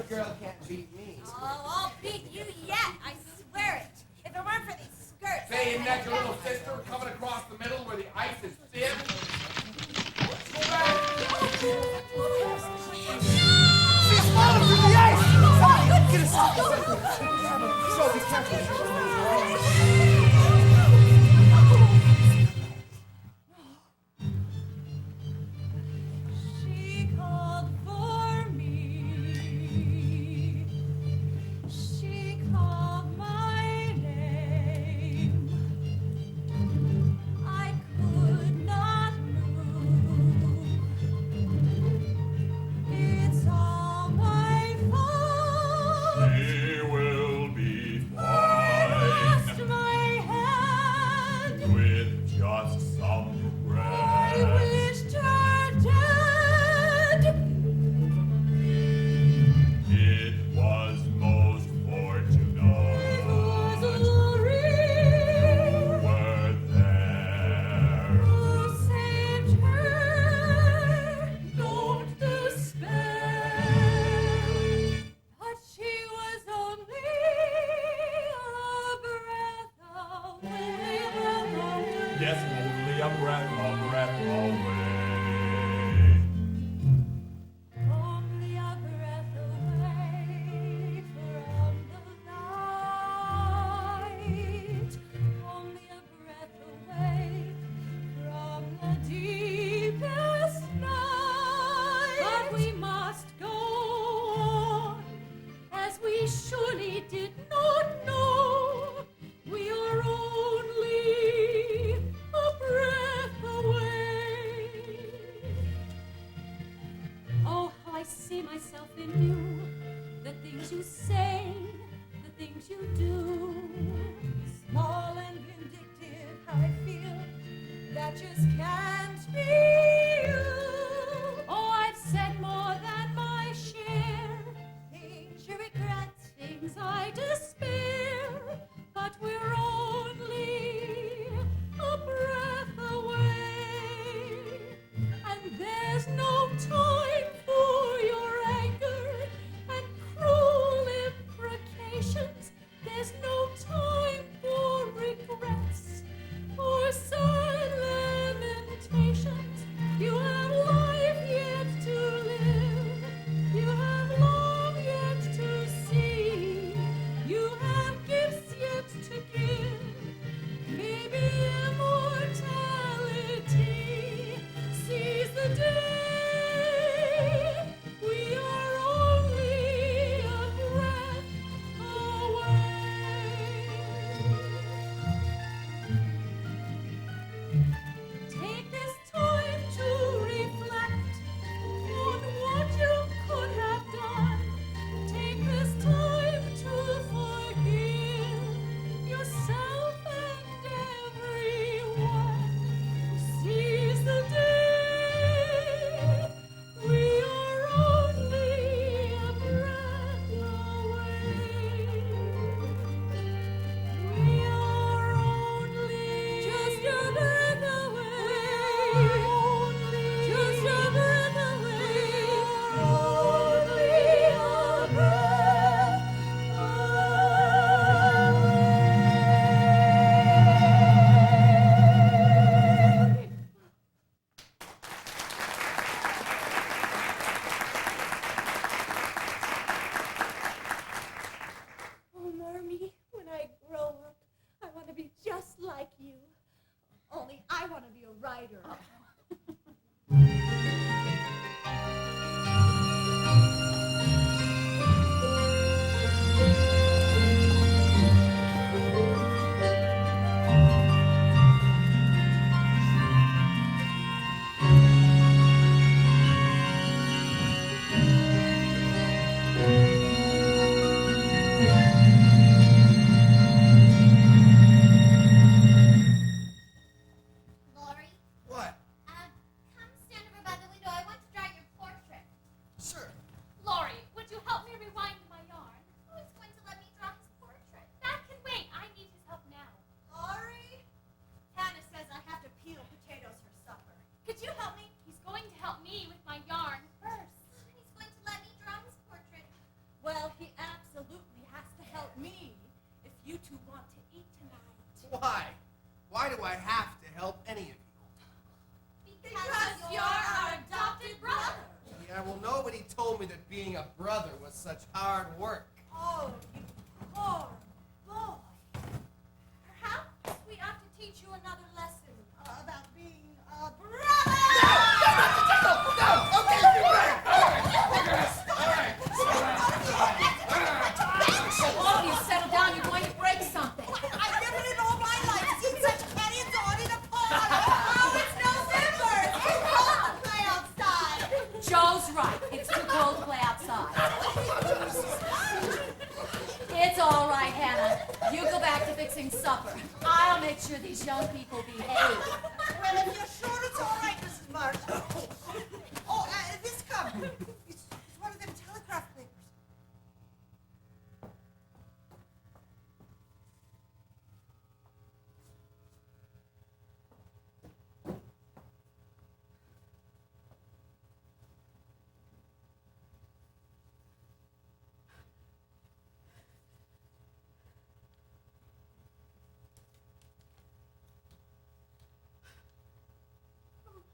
girl can't beat me. Oh, I'll beat you yet, I swear it. If it weren't for these skirts... Say, isn't that your little sister coming across the middle where the ice is thin? Go back! She's falling through the ice! Somebody, get us! So be careful. She called for me. She called my name. I could not move. It's all my fault. She will be Lost fine my hand. with just some I breath. wished her dead. It was most fortunate It was Lorraine were there. who saved her. Don't despair. But she was only a breath away. Yes, only a breath away. Only a breath away from the light. Only a breath away from the deepest night. But we must go on, as we surely did not know. We are only a breath away. Oh, how I see myself in you, the things you say, the things you do. Small and vindictive, how I feel, that just can't be you. Oh, I've said more than my share, things you regret, things I despair, but we're only a breath away. And there's no time for your anger and cruel imprecations. There's no time for regrets or sad lamentations. You have life yet to live. You have long yet to see. You have gifts yet to give. Maybe immortality sees the day. We are only a breath away. Take this time to reflect on what you could have done. Take this time to forgive yourself and everyone who sees the day. We are only a breath away. We are only just a breath away. Just a breath away. Only a breath away. Oh, Marmee, when I grow up, I want to be just like you. Only I want to be a writer. Lori, What? Why? Why do I have to help any of you? Because you're our adopted brother. Yeah, well, nobody told me that being a brother was such hard work. Oh, you poor boy. Perhaps we ought to teach you another lesson about being a brother. No! Okay, you're right. All of you settle down, you're going to break something. I've never in all my life seen such canyons on in a pond. Oh, it's November. It's cold to play outside. Joe's right. It's too cold to play outside. It's all right, Hannah. You go back to fixing supper. I'll make sure these young people behave. Well, if you're sure it's all right, Mrs. March. Oh, this cup. It's one of them telegraph papers.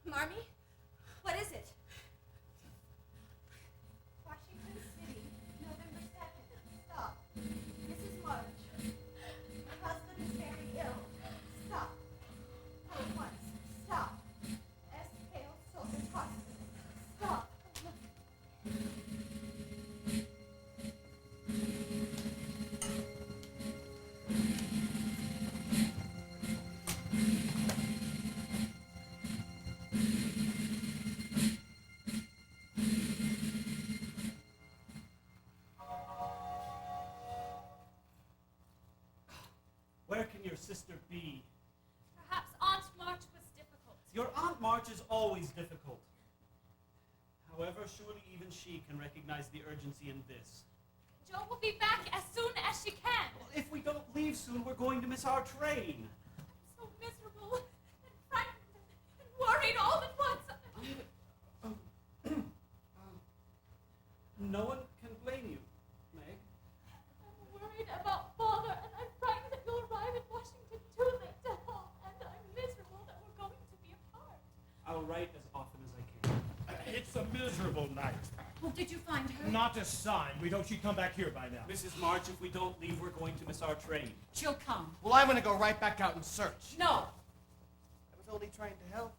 Marmee, what is it? Washington City, November 2nd. Stop. Mrs. March. My husband is very ill. Stop. Go at once. Stop. S.K.O. Soldiers Hospital. Stop. Where can your sister be? Perhaps Aunt March was difficult. Your Aunt March is always difficult. However, surely even she can recognize the urgency in this. Joe will be back as soon as she can. Well, if we don't leave soon, we're going to miss our train. I'm so miserable and frightened and worried all at once. No one can blame you, Meg. I'm worried about Father, and I'm frightened that you'll arrive in Washington too late to help, and I'm miserable that we're going to be apart. I'll write as often as I can. It's a miserable night. Well, did you find her? Not a sign. We hope she'd come back here by now. Mrs. March, if we don't leave, we're going to miss our train. She'll come. Well, I'm going to go right back out and search. No. I was only trying to help.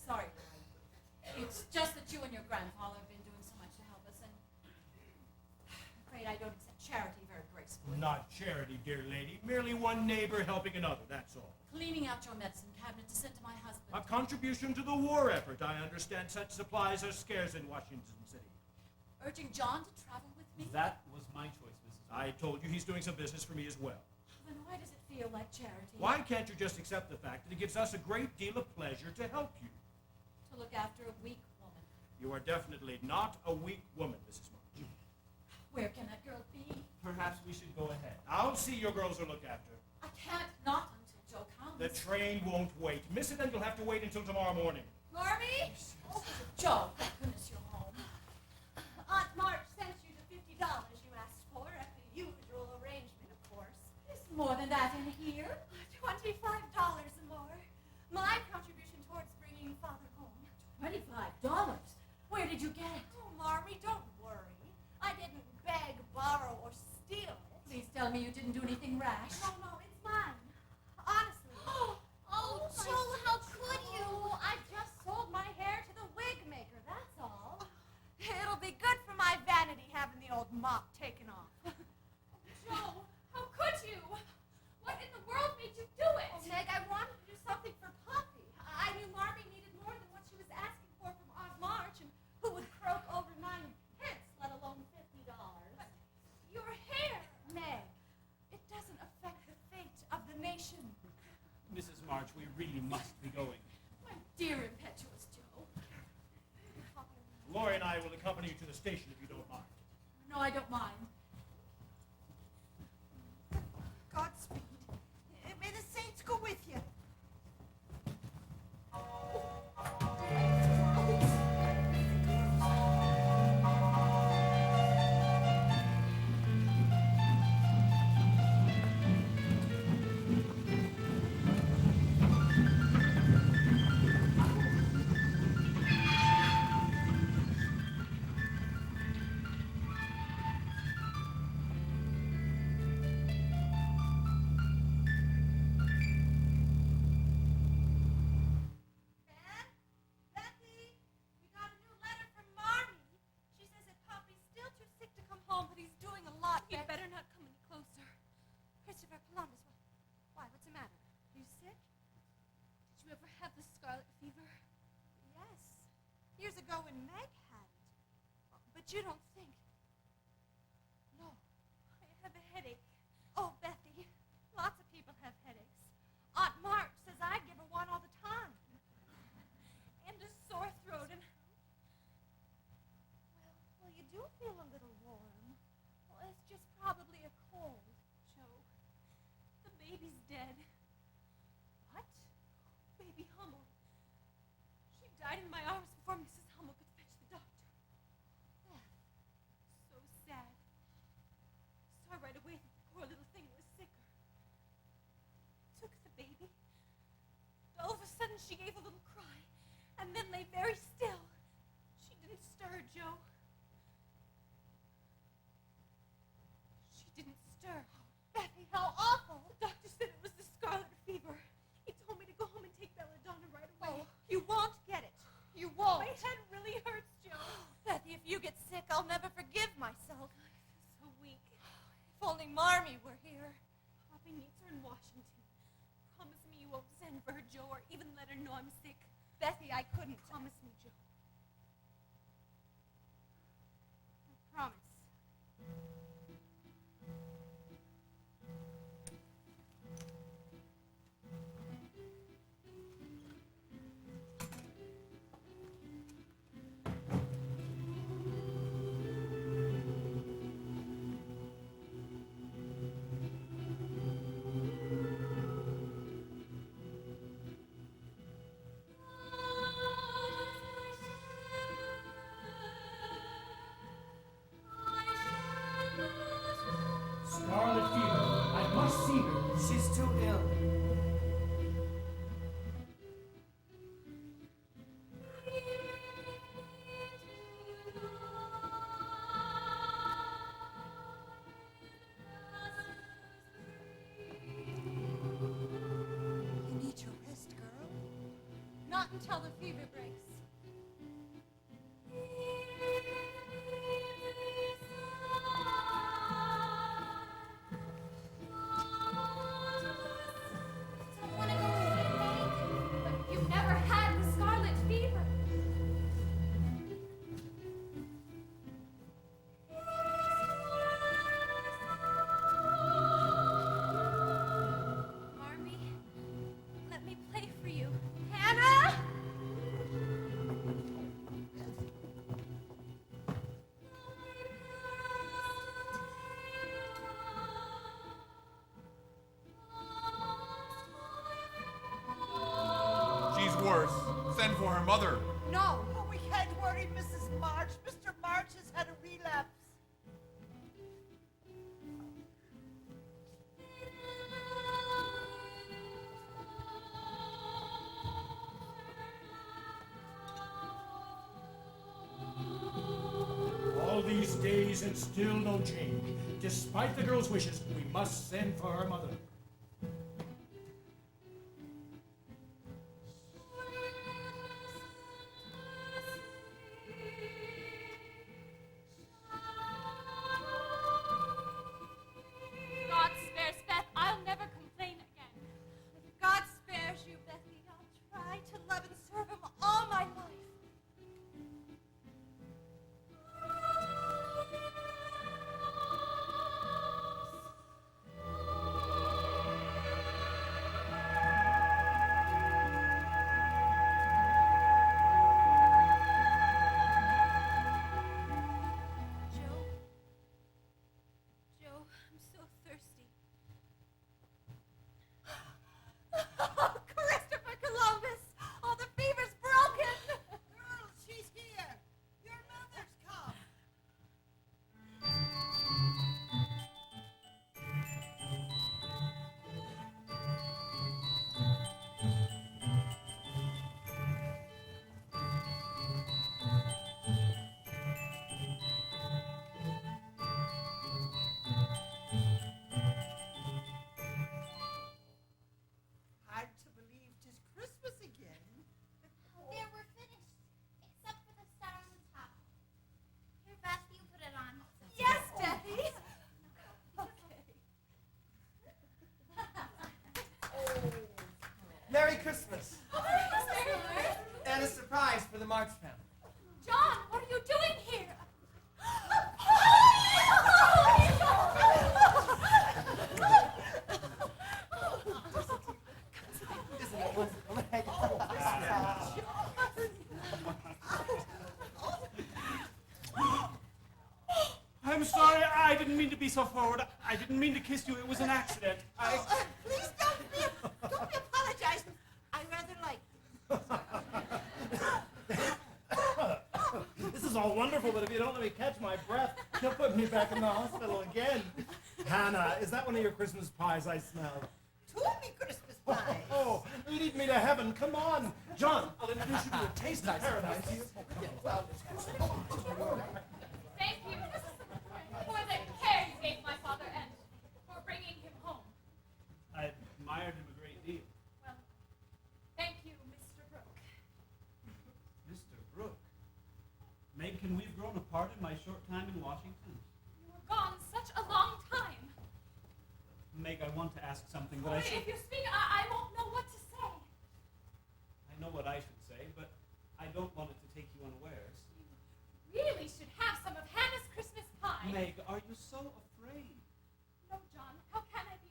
Sorry, Larry. It's just that you and your grandfather have been doing so much to help us, and I'm afraid I don't accept charity very gracefully. Not charity, dear lady. Merely one neighbor helping another, that's all. Cleaning out your medicine cabinet to send to my husband. A contribution to the war effort. I understand such supplies are scarce in Washington City. Urging John to travel with me? That was my choice, Mrs. I told you he's doing some business for me as well. Then why does it feel like charity? Why can't you just accept the fact that it gives us a great deal of pleasure to help you? To look after a weak woman. You are definitely not a weak woman, Mrs. March. Where can that girl be? Perhaps we should go ahead. I'll see your girls are looked after. I can't not until Joe comes. The train won't wait. Miss it, and you'll have to wait until tomorrow morning. Marmee? Oh, Joe, thank goodness you're home. Aunt March sent you the $50 you asked for at the usual arrangement, of course. There's more than that in here. $25 more. My contribution towards bringing Father home. $25? Where did you get it? Oh, Marmee, don't worry. I didn't beg, borrow, or steal it. Please tell me you didn't do anything rash. No, it's mine. Honestly. Oh, Joe, how could you? I just sold my hair to the wig maker, that's all. It'll be good for my vanity having the old mop taken off. Joe, how could you? What in the world made you do it? Oh, Meg, I wanted to do something for Poppie. I knew Marmee needed more than what she was asking for from Aunt March, and who would croak over 9 pence, let alone $50. Your hair. Meg, it doesn't affect the fate of the nation. Mrs. March, we really must be going. My dear impetuous Joe. Lori and I will accompany you to the station if you don't mind. No, I don't mind. Godspeed. May the saints go with you. have the scarlet fever? Yes. Years ago when Meg had it. But you don't think... No. I have a headache. Oh, Bethy, lots of people have headaches. Aunt March says I give her one all the time. And a sore throat and... Well, you do feel a little warm. Well, it's just probably a cold, Joe. The baby's dead. What? Baby Hummel. She died in my arms before Mrs. Hummel could fetch the doctor. Beth, so sad. Saw right away that the poor little thing was sicker. Took the baby. All of a sudden she gave a little cry, and then lay very still. She didn't stir, Joe. She didn't stir. Bethy, how awful! The doctor said it was the scarlet fever. He told me to go home and take belladonna right away. Oh, you won't get it. You won't. My head really hurts, Joe. Bethy, if you get sick, I'll never forgive myself. I feel so weak. If only Marmee were here. Poppie needs her in Washington. Promise me you won't send for her, Joe, or even let her know I'm sick. Bethy, I couldn't. Promise me, Joe. I promise. Scarlet fever. I must see her. She's too ill. You need your rest, girl. Not until the fever breaks. You've never had the scarlet fever. Marmee, let me play for you. Hannah! She's worse. Send for her mother. No. Oh, we can't worry Mrs. March. Mr. March has had a relapse. All these days and still no change. Despite the girl's wishes, we must send for her mother. God spares Beth. I'll never complain again. If God spares you, Bethy, I'll try to love and serve him all my life. Joe? Joe, I'm so thirsty. Oh, Christopher Columbus! Oh, the fever's broken! Girls, she's here. Your mother's come. Hard to believe 'tis Christmas again. There, we're finished. Except for the star on the top. Here, Beth, you put it on. Yes, Bethy! Okay. Merry Christmas. Merry And a surprise for the March family. John, what are you doing here? Isn't it wonderful? I'm sorry, I didn't mean to be so forward. I didn't mean to kiss you. It was an accident. Please don't be apologizing. I rather like. This is all wonderful, but if you don't let me catch my breath, you'll put me back in the hospital again. Hannah, is that one of your Christmas pies I smelled? Too many Christmas pies. Oh, lead me to heaven. Come on. John, I'll introduce you to a taste of paradise. Thank you for the care you gave my father and for bringing him home. I admired him a great deal. Well, thank you, Mr. Brooke. Mr. Brooke. Meg, can we have grown apart in my short time in Washington? You were gone such a long time. Meg, I want to ask something that I should... If you speak, I won't know what to say. I know what I should say, but I don't want it to take you unawares. You really should have some of Hannah's Christmas pie. Meg, are you so afraid? No, John, how can I be?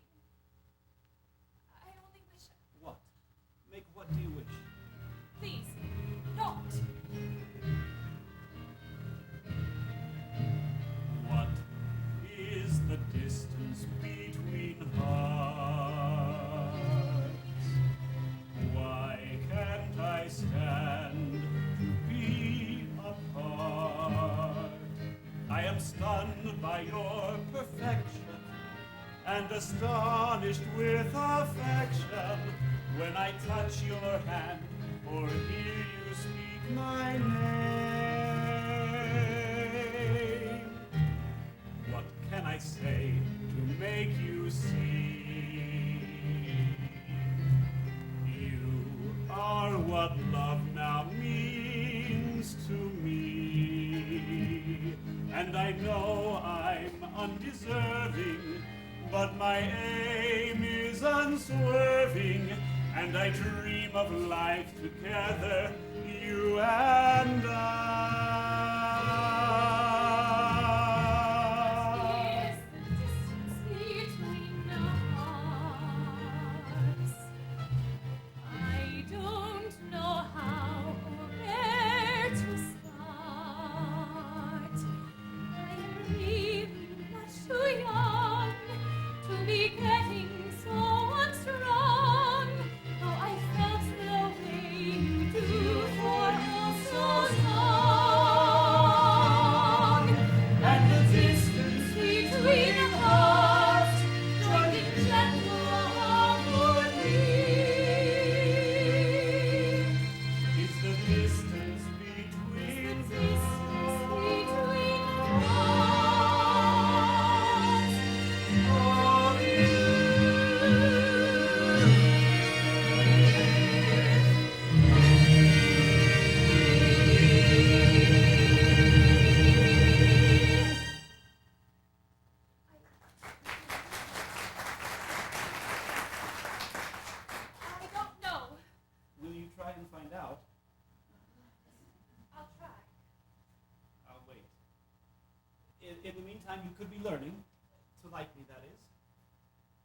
I only wish... What? Meg, what do you wish? Please, don't. What is the distance between hearts? Why can't I stand to be apart? I am stunned by your perfection and astonished with affection when I touch your hand or hear you speak my name. What can I say to make you see? You are what love now means to me. And I know I'm undeserving, but my aim is unswerving, and I dream of life together, you and Is the distance between our hearts? I don't know how or where to start. I am really much too young to be getting so unstrung. Though I felt the way you do for all so long. And the distance between hearts, joining gentle harmony, is the distance between hearts. I don't know. Will you try and find out? I'll try. I'll wait. In the meantime, you could be learning. To like me, that is.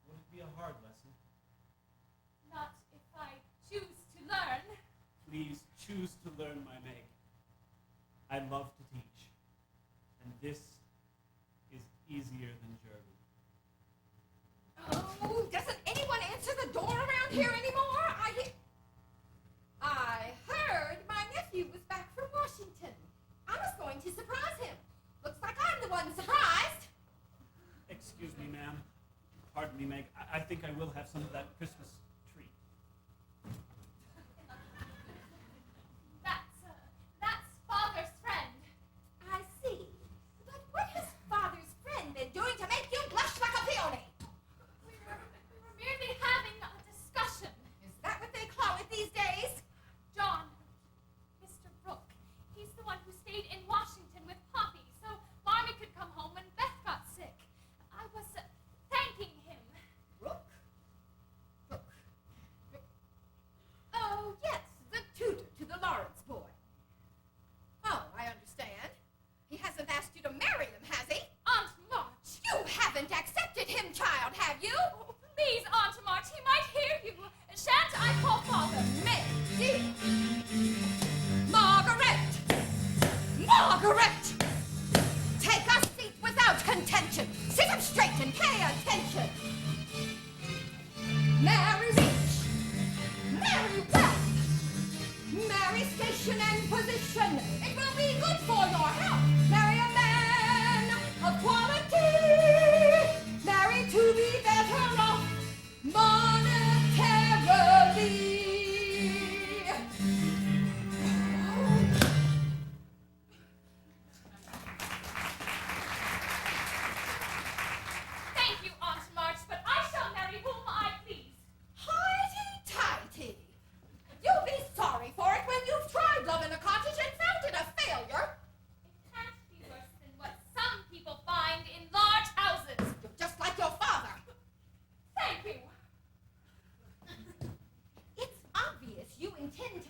Would it be a hard lesson? Not if I choose to learn. Please choose to learn, my Meg. I love to teach. And this is easier than German. Oh, doesn't anyone answer the door around here anymore? I heard my nephew was back from Washington. I was going to surprise him. Looks like I'm the one surprised. Excuse me, ma'am. Pardon me, Meg. I think I will have some of that Christmas treat. That's Father's friend. I see. But what has Father's friend been doing to make you blush like a peony? We were merely having a discussion. Is that what they call it these days? John, Mr. Brooke, he's the one who stayed in Washington with Poppie, so Marmee could come home when Beth got sick. I was thanking him. Brooke?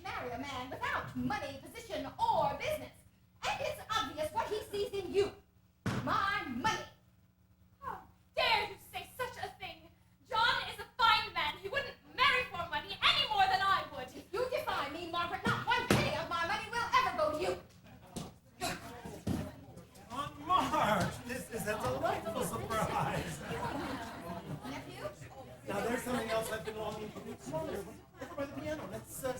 marry a man without money, position, or business. And it's obvious what he sees in you. My money. How dare you say such a thing? John is a fine man. He wouldn't marry for money any more than I would. If you defy me, Margaret, not one penny of my money will ever go to you. Aunt Marge, this is a delightful surprise. Nephew? Now there's something else I've been longing to do. Come on, over by the piano. Let's her.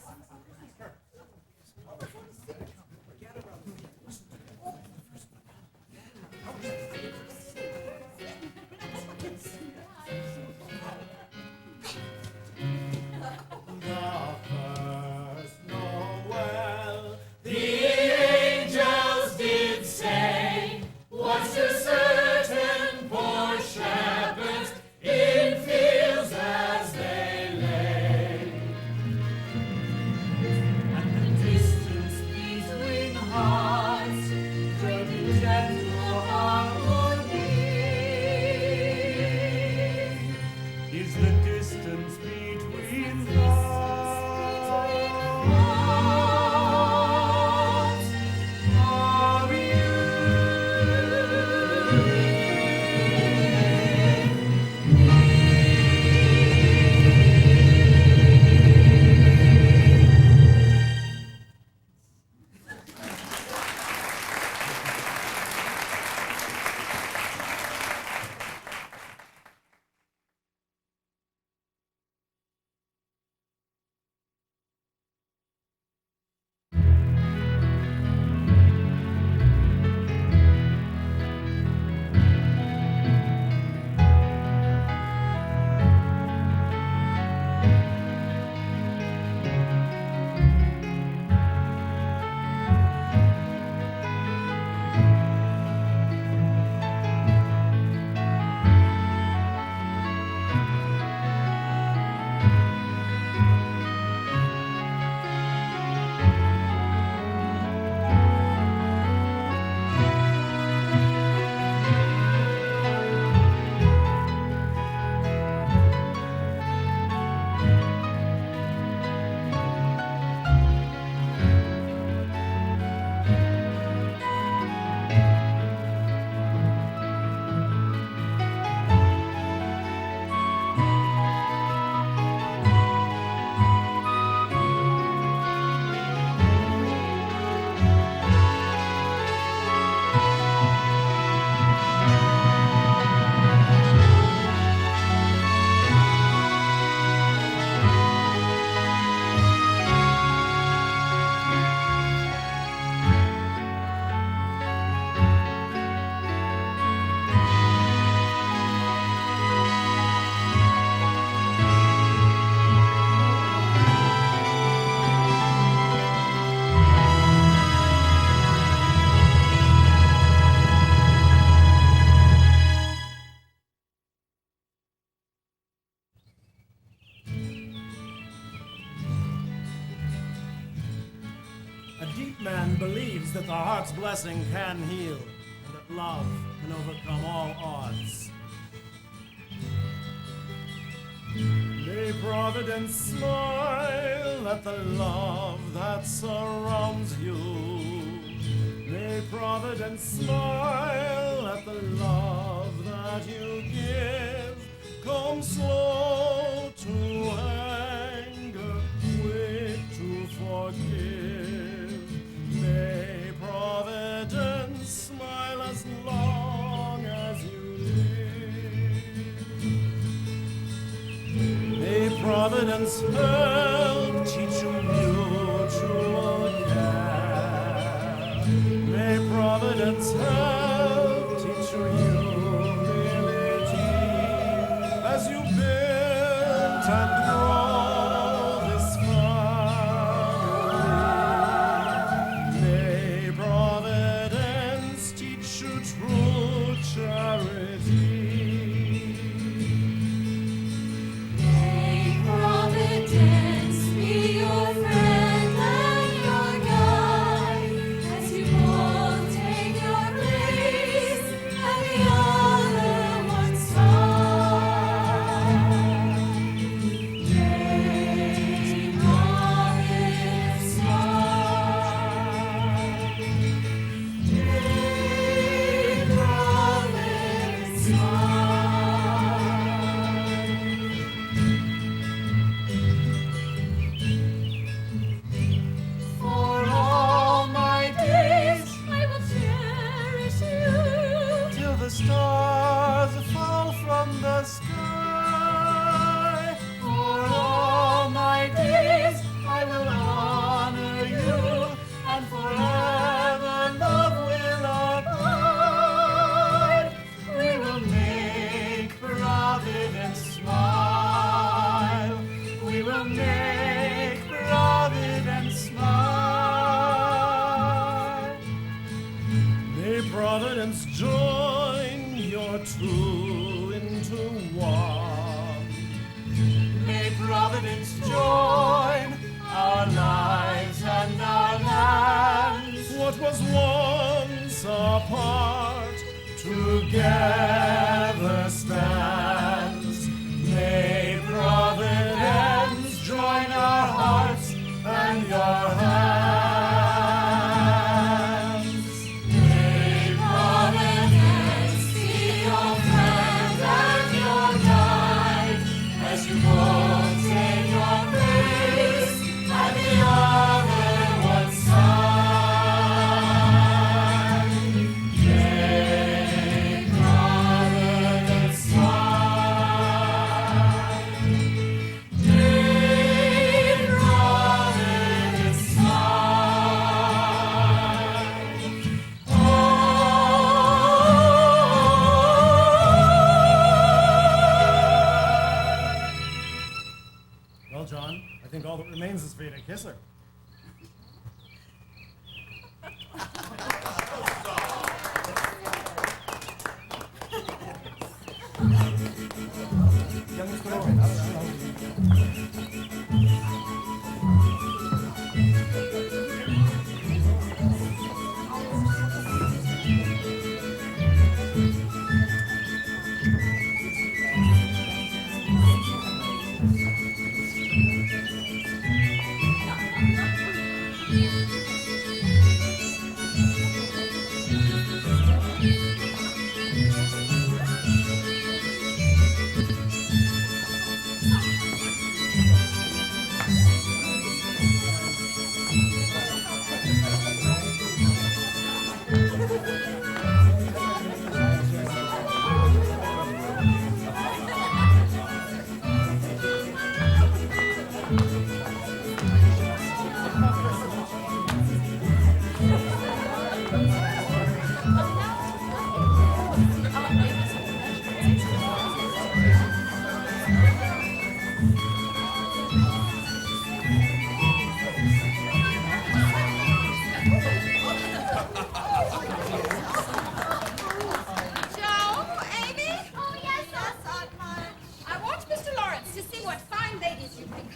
Believes that the heart's blessing can heal, and that love can overcome all odds. May Providence smile at the love that surrounds you. May Providence smile at the love that you give. Come slow to anger, quick to forgive. May Providence smile as long as you live. May Providence help teach you mutual care. May Providence help teach you humility as you build and grow this family. May Providence teach you true charity. May Providence be your friend and your guide as you both take your place at the other one's side. make Providence smile. May Providence join your two into one. May Providence join our lives and our lands. What was once apart together stands. May Providence join our hearts and your hands. May Providence be your friend and your guide as you walk in your place at the other one's side. May Providence smile. May Providence smile. Well, John, I think all that remains is for you to kiss her. Young Mr. Lawrence.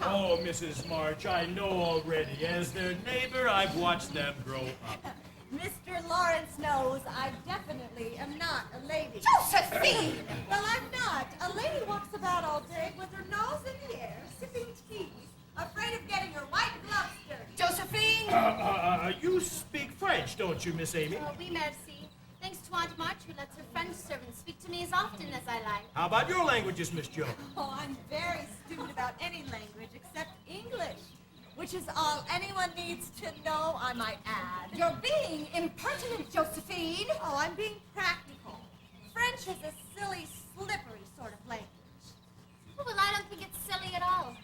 Oh, Mrs. March, I know already. As their neighbor, I've watched them grow up. Mr. Lawrence knows I definitely am not a lady. Josephine! Well, I'm not. A lady walks about all day with her nose in the air, sipping tea, afraid of getting her white gloves dirty. Josephine! You speak French, don't you, Miss Amy? Oui, merci. Thanks to Aunt March, who lets her French servants speak to me as often as I like. How about your languages, Miss Jo? Oh, I'm very stupid about any language except English, which is all anyone needs to know, I might add. You're being impertinent, Josephine. Oh, I'm being practical. French is a silly, slippery sort of language. Oh, well, I don't think it's silly at all.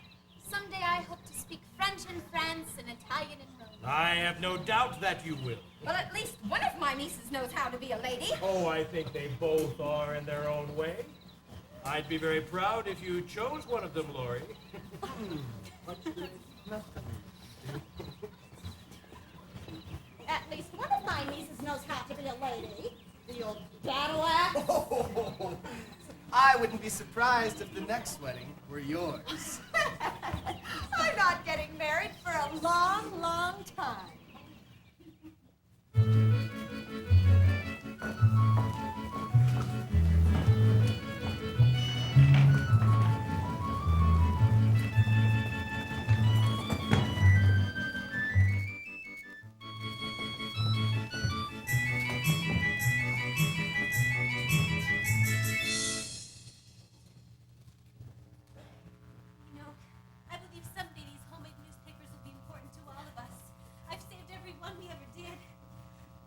Someday I hope to speak French in France and Italian in Rome. I have no doubt that you will. Well, at least one of my nieces knows how to be a lady. Oh, I think they both are in their own way. I'd be very proud if you chose one of them, Laurie. At least one of my nieces knows how to be a lady. The old battle axe. I wouldn't be surprised if the next wedding were yours. I'm not getting married for a long, long time.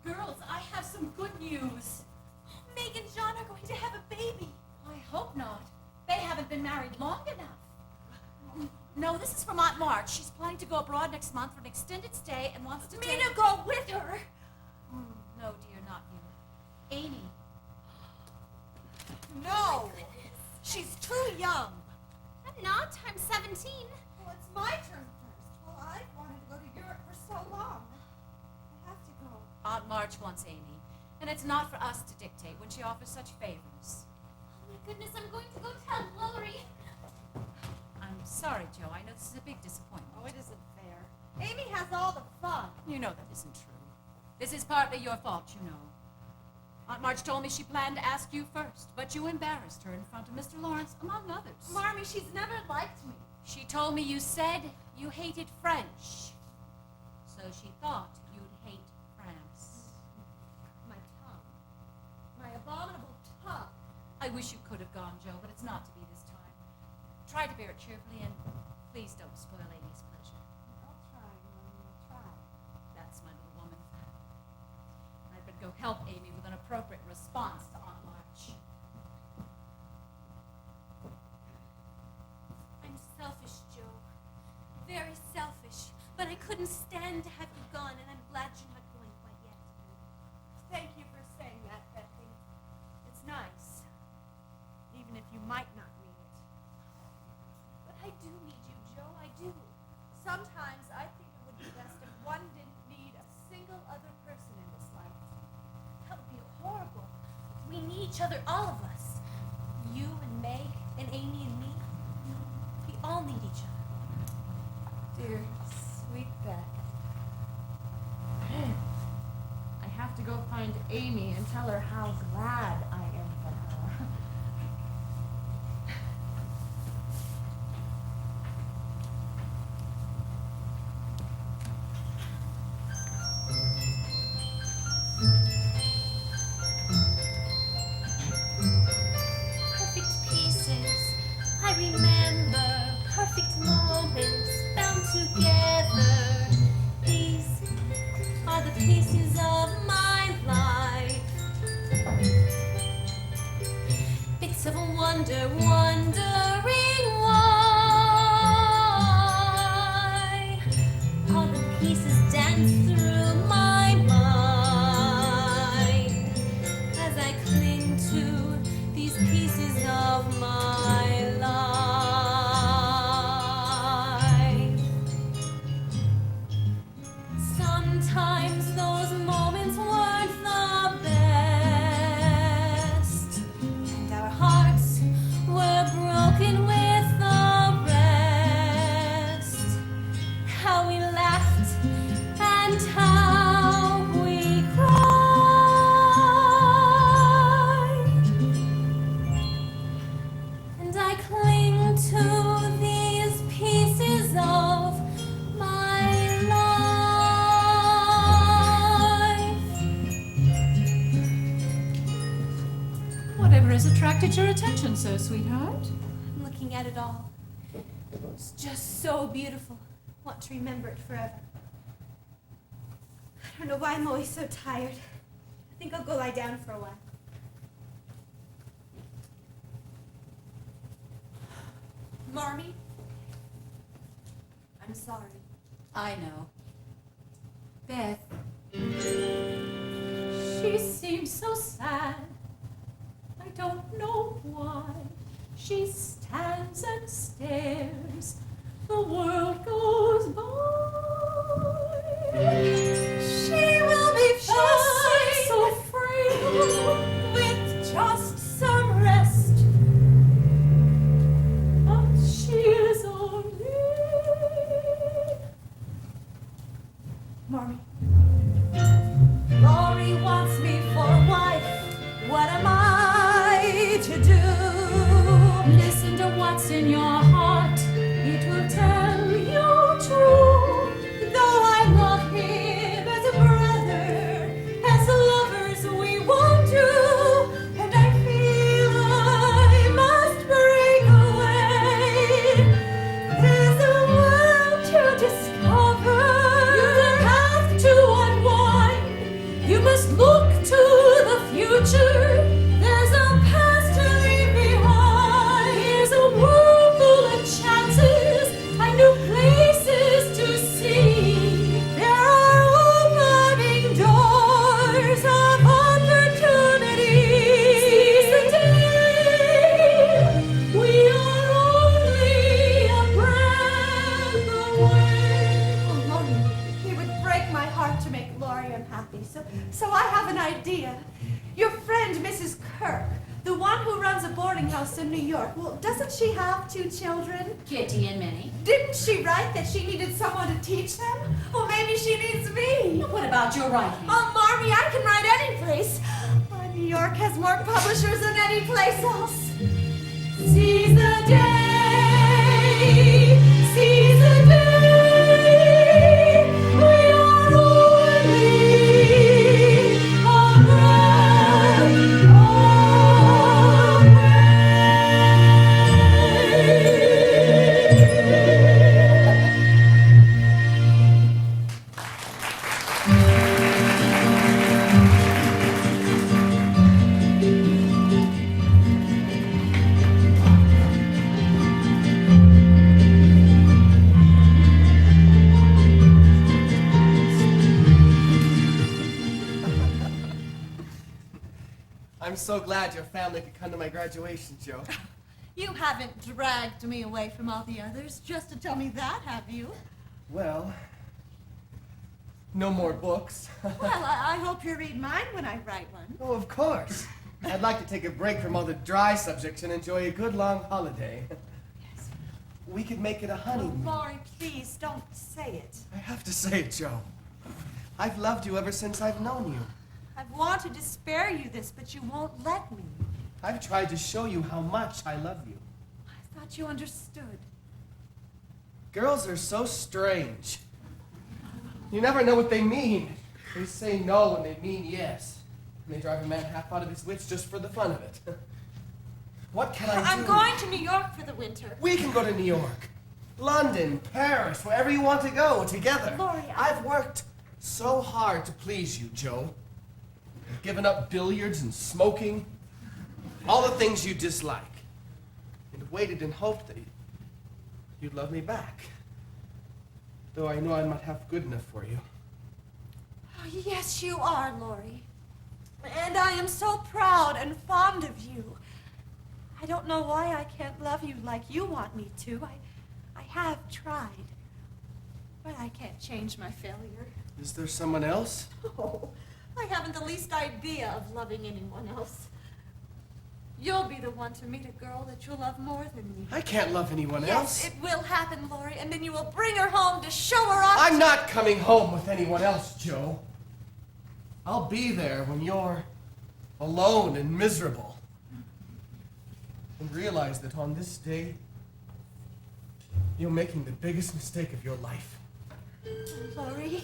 Girls, I have some good news. Meg and John are going to have a baby. I hope not. They haven't been married long enough. No, this is from Aunt March. She's planning to go abroad next month for an extended stay and wants to Me take... to go with her. No, dear, not you. Amy. No, she's too young. I'm not. I'm 17. Well, it's March wants Amy, and it's not for us to dictate when she offers such favors. Oh my goodness, I'm going to go tell Lori. I'm sorry, Joe. I know this is a big disappointment. Oh, it isn't fair. Amy has all the fun. You know that isn't true. This is partly your fault, you know. Aunt March told me she planned to ask you first, but you embarrassed her in front of Mr. Lawrence, among others. Marmee, she's never liked me. She told me you said you hated French. So she thought you'd hate France. My tongue. My abominable tongue. I wish you could have gone, Joe, but it's not to be this time. Try to bear it cheerfully, and please don't spoil Amy's pleasure. I'll try, Marmee, I'll try. That's my little woman. I'd better go help Amy with an appropriate response to Aunt March. I'm selfish, Joe. Very selfish. But I couldn't stand to have you gone, and I'm glad you're not going quite yet. Thank you for saying that, Beki. It's nice. Even if you might not mean it. But I do need you, Joe, I do. Sometimes I think it would be best if one didn't need a single other person in this life. That would be horrible. We need each other, all of us. You and Meg and Amy and me. We all need each other. Dear, sweet Beck. I have to go find Amy and tell her how glad I am for her. Perfect pieces, I remember perfect moments bound together. These are the pieces of my life. Bits of wonder, wondering why. All the pieces dance through my mind as I cling to these pieces of my life. Sometimes those moments weren't the best, and our hearts were broken with the rest. How we laughed and how we cried. And I cling to these pieces of my life. Whatever has attracted your attention so, sweetheart? I'm looking at it all. It's just so beautiful. I want to remember it forever. I don't know why I'm always so tired. I think I'll go lie down for a while. Marmee? I'm sorry. I know. Beth. She seems so sad. I don't know why. She stands and stares. The world goes by. She will be fine. She's so frail. With just some rest. But she is only Marmee. Lori wants me for a wife. What am I to do? Listen to what's in your heart. It will tell you true. Though I love him as a brother, as lovers we won't do. And I feel I must break away. There's a world to discover. You don't have to happy. So I have an idea. Your friend, Mrs. Kirk, the one who runs a boarding house in New York, well, doesn't she have 2 children? Kitty and Minnie. Didn't she write that she needed someone to teach them? Well, maybe she needs me. What about your writing? Oh, Marmee, I can write any place. Why, New York has more publishers than any place else. Seize the day, seize the day. We are only a breath I'm so glad your family could come to my graduation, Joe. You haven't dragged me away from all the others just to tell me that, have you? Well, no more books. Well, I hope you read mine when I write one. Oh, of course. I'd like to take a break from all the dry subjects and enjoy a good long holiday. Yes. We could make it a honeymoon. Oh, Laurie, please don't say it. I have to say it, Joe. I've loved you ever since I've known you. I've wanted to spare you this, but you won't let me. I've tried to show you how much I love you. I thought you understood. Girls are so strange. You never know what they mean. They say no when they mean yes. And they drive a man half out of his wits just for the fun of it. What can I do? I'm going to New York for the winter. We can go to New York, London, Paris, wherever you want to go, together. Laurie, I've worked so hard to please you, Joe. I've given up billiards and smoking, all the things you dislike, and waited and hoped that you'd love me back. Though I know I'm not half good enough for you. Oh, yes, you are, Laurie. And I am so proud and fond of you. I don't know why I can't love you like you want me to. I have tried. But I can't change my failure. Is there someone else? Oh, I haven't the least idea of loving anyone else. You'll be the one to meet a girl that you'll love more than me. I can't love anyone else. Yes, it will happen, Laurie, and then you will bring her home to show her off. I'm not coming home with anyone else, Joe. I'll be there when you're alone and miserable. And realize that on this day, you're making the biggest mistake of your life. Laurie,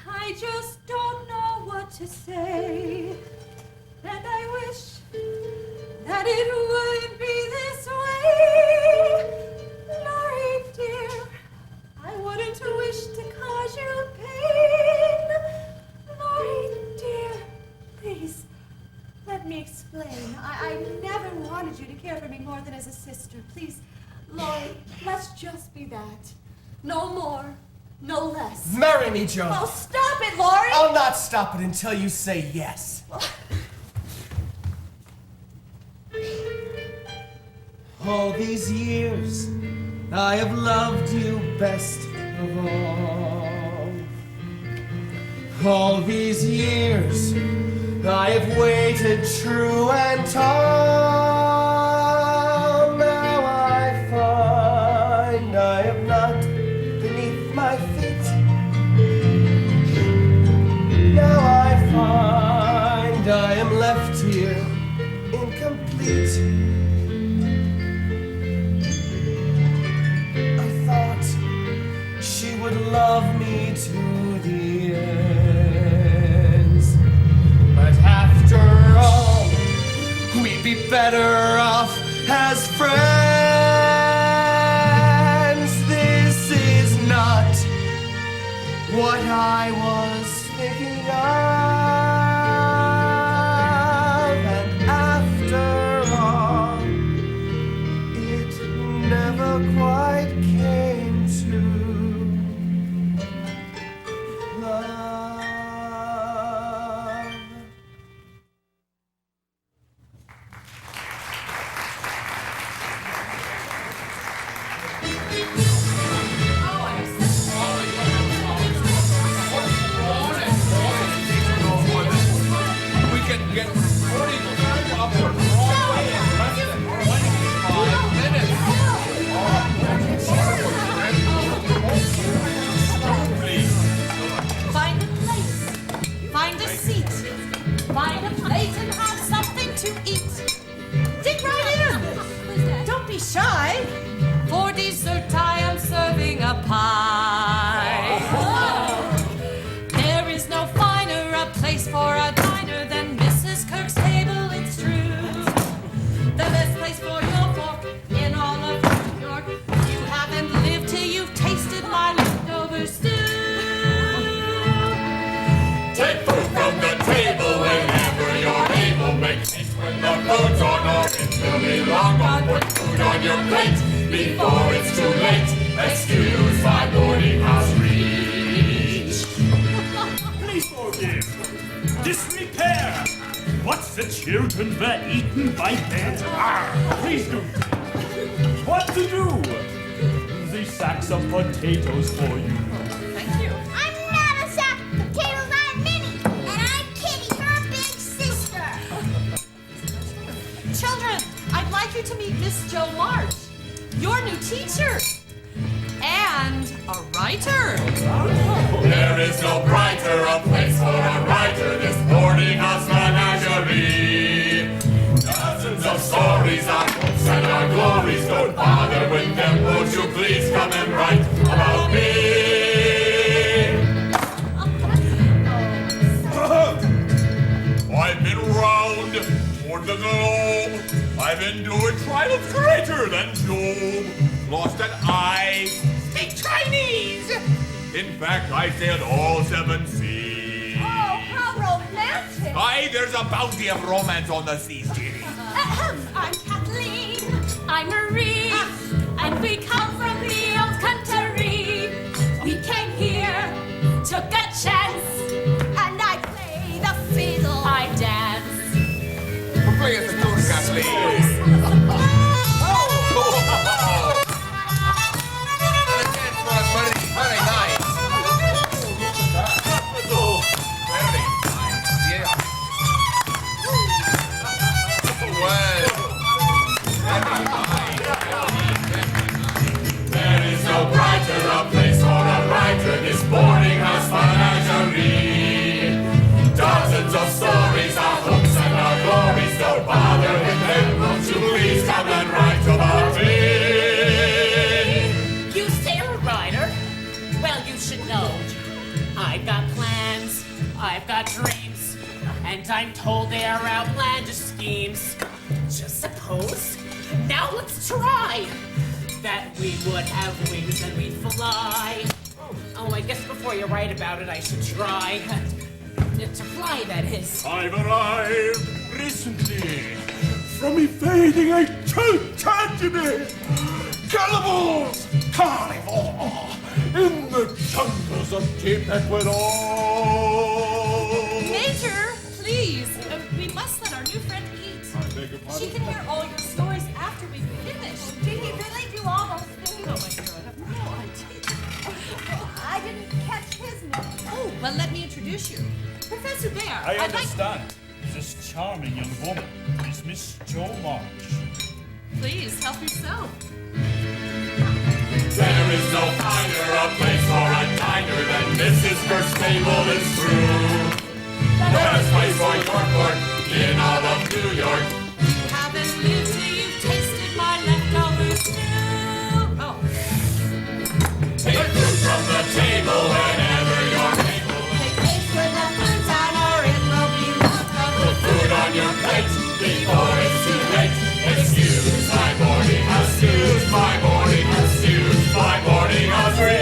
I just don't know what to say. And I wish that it wouldn't be this way. Laurie, dear, I wouldn't wish to cause you pain. Laurie, dear, please, let me explain. I never wanted you to care for me more than as a sister. Please, Laurie, let's just be that. No more, no less. Marry me, Joe. Oh, stop it, Laurie! I'll not stop it until you say yes. All these years, I have loved you best of all. All these years, I have waited true and tall. Now I find I am not beneath my feet. Now I find I am left here incomplete. I thought she would love me to the ends, but after all, we'd be better off as friends. This is not what I was thinking of. And after all, it never quite came to love. will be long gone. Put food on your plate before it's too late. Excuse my boarding house reach. Please forgive. Disrepair. What's the children were eaten by Bhaer? Please do. What to do? The sacks of potatoes for you. Thank you. I'm not a sack of potatoes, I'm Minnie. And I'm Kitty, her big sister. Children, I'd like you to meet Miss Jo March, your new teacher. And a writer. There is no brighter a place for a writer, this boarding house menagerie. Dozens of stories, our hopes and our glories. Don't bother with them, won't you please come and write about me? I've been round toward the globe. I've endured trials greater than Job. Lost an eye, speak Chinese. In fact, I sailed all 7 seas. Oh, how romantic! Aye, there's a bounty of romance on the seas, Jeannie. I'm Kathleen. I'm Marie. And we come from the old country. We came here, took a chance. And I play the fiddle. I dance. Play us a tune, Kathleen. Very nice. There is no brighter a place for a writer, this boarding house menagerie. Dozens of stories, our hopes and our glories. Don't bother with them, won't you please come and write about me? You say a writer? Well, you should know. I've got plans, I've got dreams, and I'm told they are outlandish schemes. Just suppose, now let's try, that we would have wings and we'd fly. Oh, I guess before you write about it, I should try. To fly, that is. I've arrived recently from evading a tragedy. Gallegos carnivore in the jungles of Cape Ecuador. Major, please. We must let our new friend eat. I beg your pardon? She can hear all your stories after we finish. Did he really do all those things? Oh my God, I have no idea. I didn't catch his name. Oh, well, let me introduce you. Professor Bhaer, I I'd understand. This charming young woman is Miss Jo March. Please, help yourself. There is no finer a place for a diner than Mrs. Burke's table is true. The best place for your pork in all of New York. You haven't lived till you've tasted my leftover stew. Oh. Take food from the table whenever you're able. Take taste with the food town or it will be welcome. Put food on your plate before it's too late. Excuse my boarding house, excuse my boarding house, excuse my boarding house reach.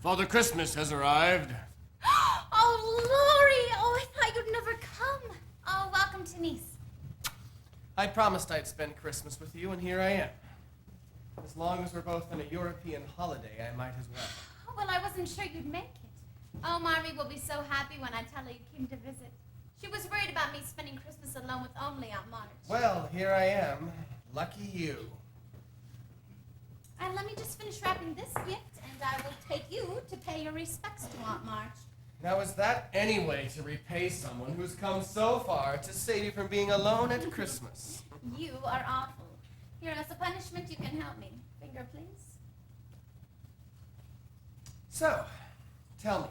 Father Christmas has arrived. Oh, Lori! Oh, I thought you'd never come. Oh, welcome to Nice. I promised I'd spend Christmas with you, and here I am. As long as we're both on a European holiday, I might as well. Oh, well, I wasn't sure you'd make it. Oh, Marmee will be so happy when I tell her you came to visit. She was worried about me spending Christmas alone with only Aunt March. Well, here I am. Lucky you. And let me just finish wrapping this gift, and I will take you to pay your respects to Aunt March. Now, is that any way to repay someone who's come so far to save you from being alone at Christmas? You are awful. Here, as a punishment, you can help me. Finger, please. So, tell me,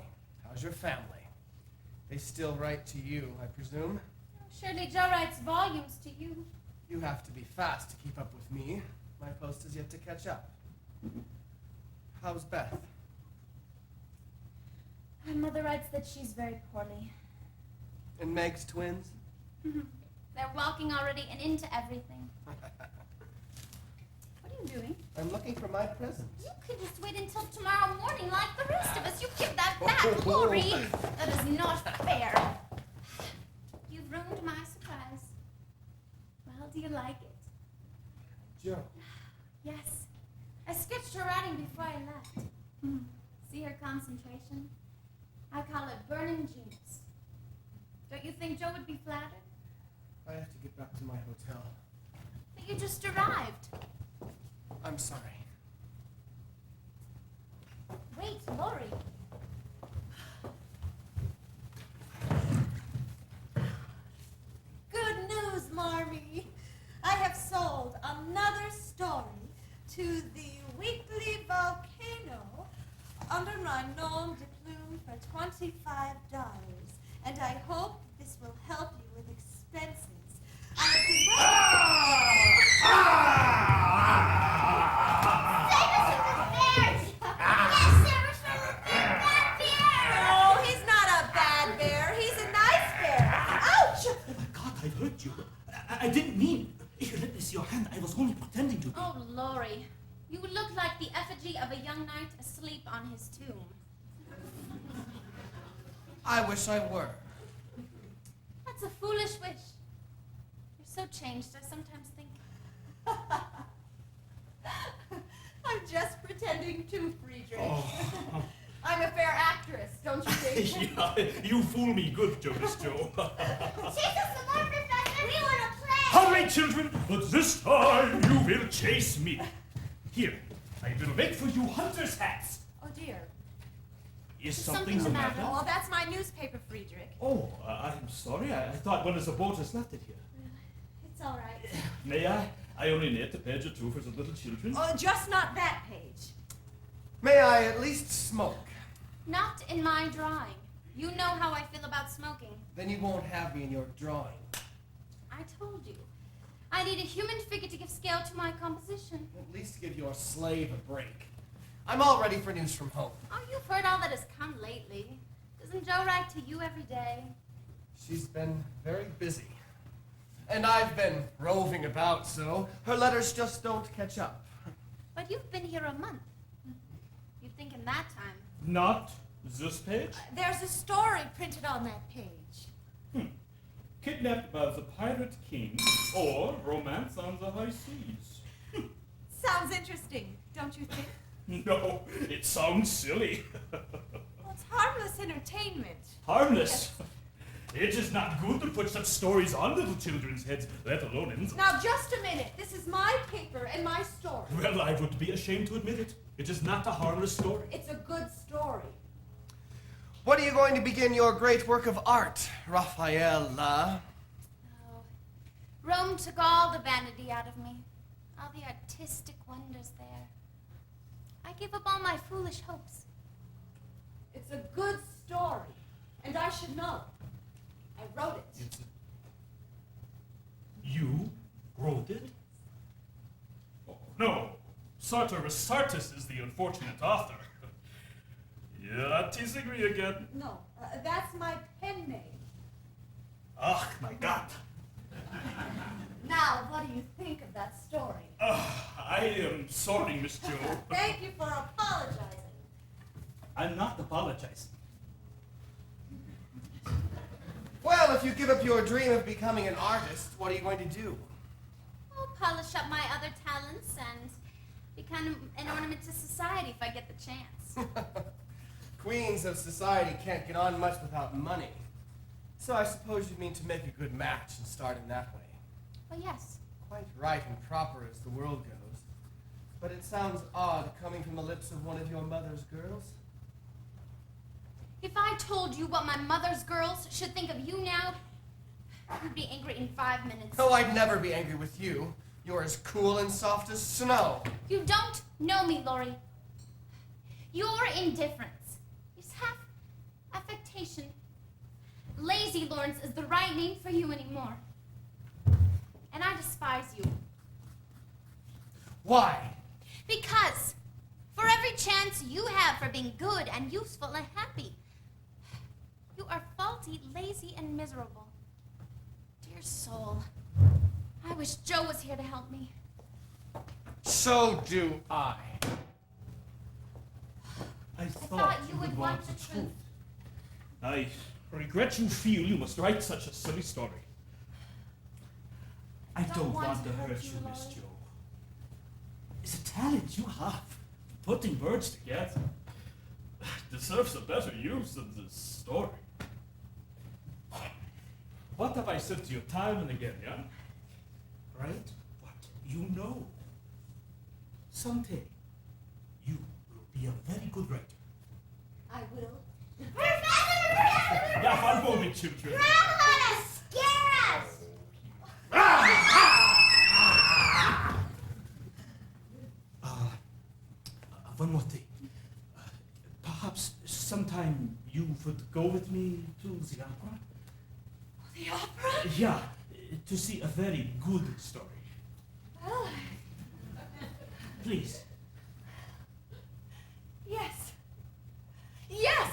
how's your family? They still write to you, I presume? Surely Joe writes volumes to you. You have to be fast to keep up with me. My post is yet to catch up. How's Beth? My mother writes that she's very poorly. And Meg's twins? They're walking already and into everything. What are you doing? I'm looking for my present. You could just wait until tomorrow morning like the rest of us. You give that back, Lori. That is not fair. You've ruined my surprise. Well, do you like it? Joe. Yes. I sketched her writing before I left. See her concentration? I call it burning genius. Don't you think Joe would be flattered? I have to get back to my hotel. But you just arrived. I'm sorry. Wait, Lori. Good news, Marmee. I have sold another story to the Weekly Volcano under my nom de plume for $25. And I hope this will help you with expenses. Oh, he's not a bad bear. He's a nice bear. Ouch! Oh my God, I hurt you. I didn't mean. Here, let me see your hand. I was only pretending to be. Oh, Lori. You look like the effigy of a young knight asleep on his tomb. I wish I were. That's a foolish wish. You're so changed, I sometimes think. I'm just pretending to, Friedrich. Oh. I'm a fair actress, don't you think? Yeah, you fool me good, Jonas Joe. Chase us some more, Professor. We want to play. Hurry, children, but this time you will chase me. Here, I will make for you hunter's hats. Oh, dear. Is something the matter? Oh, that's my newspaper, Friedrich. Oh, I'm sorry. I thought one of the boaters left it here. It's all right. May I? I only knit a page or two for the little children. Oh, just not that page. May I at least smoke? Not in my drawing. You know how I feel about smoking. Then you won't have me in your drawing. I told you. I need a human figure to give scale to my composition. At least give your slave a break. I'm all ready for news from home. Oh, you've heard all that has come lately. Doesn't Joe write to you every day? She's been very busy. And I've been roving about, so her letters just don't catch up. But you've been here a month. You'd think in that time. Not this page? There's a story printed on that page. Kidnapped by the pirate king, or romance on the high seas. Sounds interesting, don't you think? No, it sounds silly. Well, it's harmless entertainment. Harmless. It is not good to put such stories on little children's heads, let alone in them. Now, just a minute. This is my paper and my story. Well, I would be ashamed to admit it. It is not a harmless story. It's a good story. When are you going to begin your great work of art, Raphaella? Oh, Rome took all the vanity out of me. All the artistic wonders there. I gave up all my foolish hopes. It's a good story, and I should know. I wrote it. You wrote it? Oh, no. Sartor Sartus is the unfortunate author. Yeah, teasing me again. No, that's my pen name. Ach, my God. Now, what do you think of that story? I am sorry, Miss Joe. Thank you for apologizing. I'm not apologizing. Well, if you give up your dream of becoming an artist, what are you going to do? I'll polish up my other talents and become an ornament to society if I get the chance. Queens of society can't get on much without money. So I suppose you mean to make a good match and start in that way. Well, yes. Quite right and proper as the world goes. But it sounds odd coming from the lips of one of your mother's girls. If I told you what my mother's girls should think of you now, you'd be angry in 5 minutes. Oh, I'd never be angry with you. You're as cool and soft as snow. You don't know me, Lori. Your indifference is half affectation Lazy Lawrence is the right name for you anymore. And I despise you. Why? Because for every chance you have for being good and useful and happy, you are faulty, lazy, and miserable. Dear soul, I wish Joe was here to help me. So do I. I thought you would want the truth. I regret you feel you must write such a silly story. I don't want to hurt you, Miss Joe. It's a talent you have for putting words together. It deserves a better use than this story. What have I said to you time and again, yeah? Write what you know. Someday, you will be a very good writer. I will. Professor! Yeah, one moment, children. Grandma, scare us! One more thing. Perhaps sometime you would go with me to the opera? The opera? Yeah, to see a very good story. Well, Please. yes. Yes!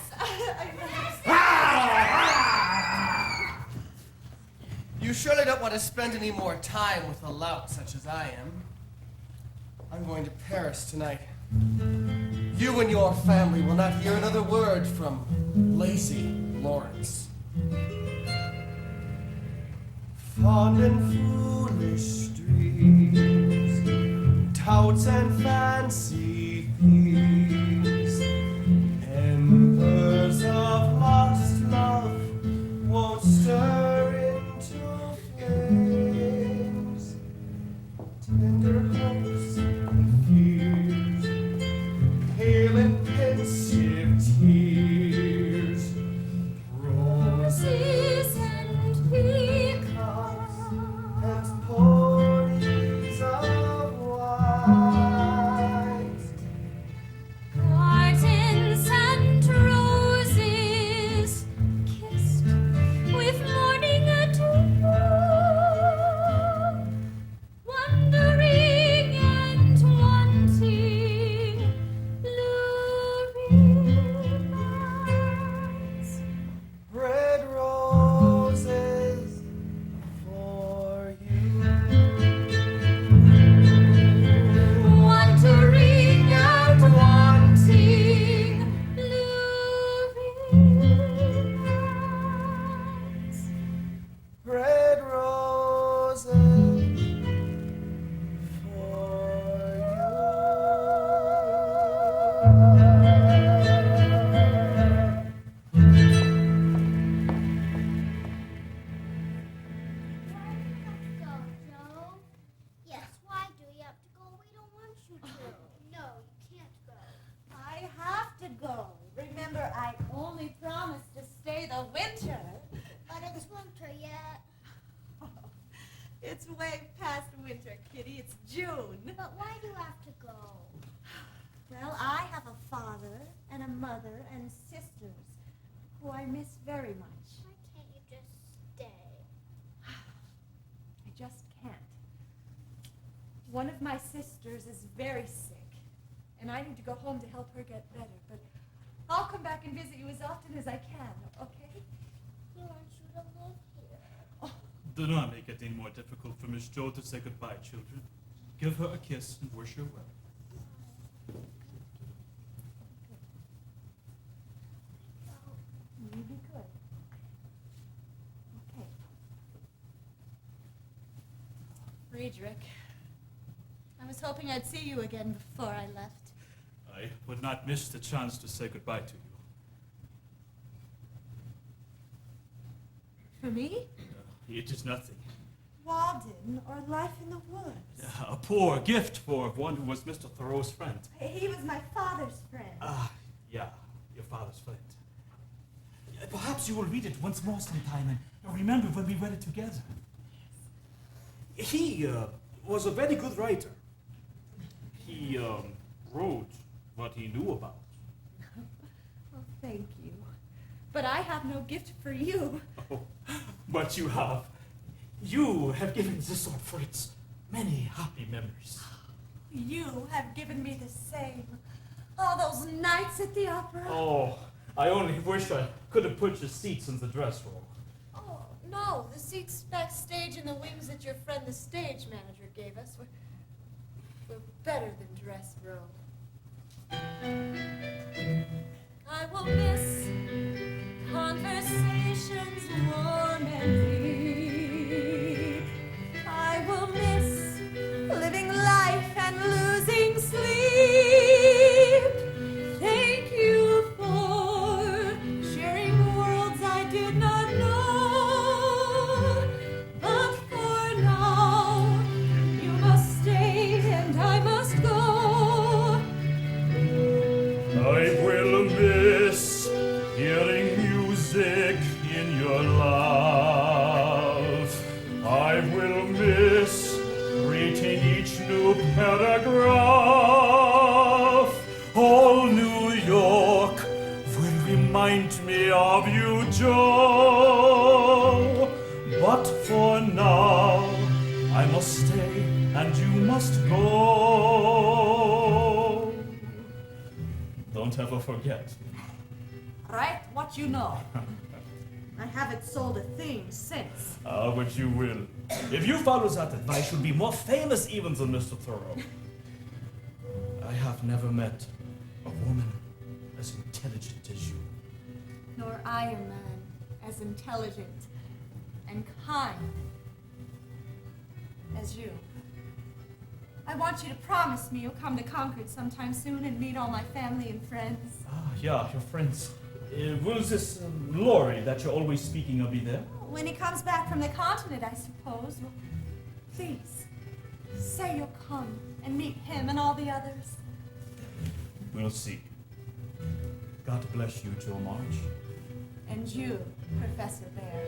You surely don't want to spend any more time with a lout such as I am. I'm going to Paris tonight. You and your family will not hear another word from Lazy Lawrence. Fond and foolish dreams, touts and fancy thieves, embers of lost love won't stir into flames. Tender hopes and fears, pale and pensive tears, roses and peacocks and ponies of white. Gardens and roses kissed with morning adieu, wondering and wanting, luring eyes. Red roses for you. Wandering and wanting, luring eyes. Red roses Go, Joe. Yes, why do you have to go? We don't want you to. No, you can't go. I have to go. Remember, I only promised to stay the winter. But it's winter yet. It's way past winter, Kitty. It's June. But why do you have to go? Well, I have a father and a mother and sisters who I miss very much. Why can't you just stay? I just can't. One of my sisters is very sick, and I need to go home to help her get better. But I'll come back and visit you as often as I can, okay? We want you to live here. Do not make it any more difficult for Miss Joe to say goodbye, children. Give her a kiss and wish her well. You be good. Okay. Friedrich, I was hoping I'd see you again before I left. I would not miss the chance to say goodbye to you. For me? It is nothing. Walden, or Life in the Woods. A poor gift for one who was Mr. Thoreau's friend. He was my father's friend. Yeah, your father's friend. Perhaps you will read it once more sometime and remember when we read it together. He was a very good writer. He wrote what he knew about. Oh, thank you. But I have no gift for you. Oh, but you have. You have given this sword for its many happy memories. You have given me the same. All those nights at the opera. Oh, I only wish I could have purchased seats in the dress room. Oh, no, the seats backstage in the wings that your friend the stage manager gave us were better than dress row. I will miss conversations warm and deep. I will miss living life and losing sleep. Thank you for sharing worlds I did not know. But for now, you must stay and I must go. I will miss hearing music in your laugh. I will miss reading each new paragraph. All New York will remind me of you, Joe. But for now, I must stay and you must go. Don't ever forget. Write what you know. I haven't sold a thing since. But you will. If you follow that advice, you'll be more famous even than Mr. Thoreau. I have never met a woman as intelligent as you. Nor I a man as intelligent and kind as you. I want you to promise me you'll come to Concord sometime soon and meet all my family and friends. Yeah, your friends. Will this Laurie that you're always speaking of be there? When he comes back from the continent, I suppose. Well, please, say you'll come and meet him and all the others. We'll see. God bless you, Joe March. And you, Professor Bhaer.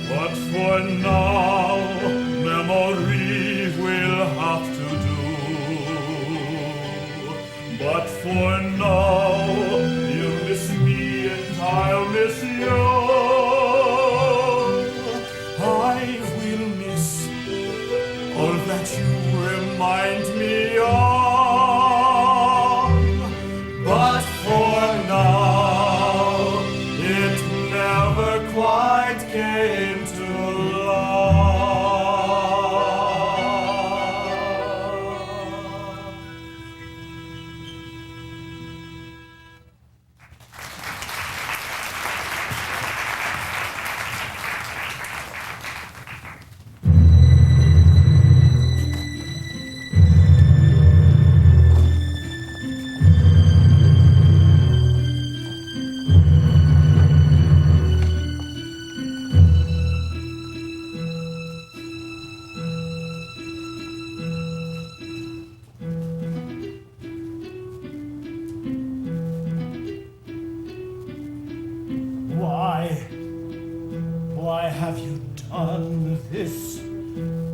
But for now, memory will have to do. But for now, you miss me and I'll miss you. I will miss all that you remind me of. But for now, it never quite came to Why have you done this?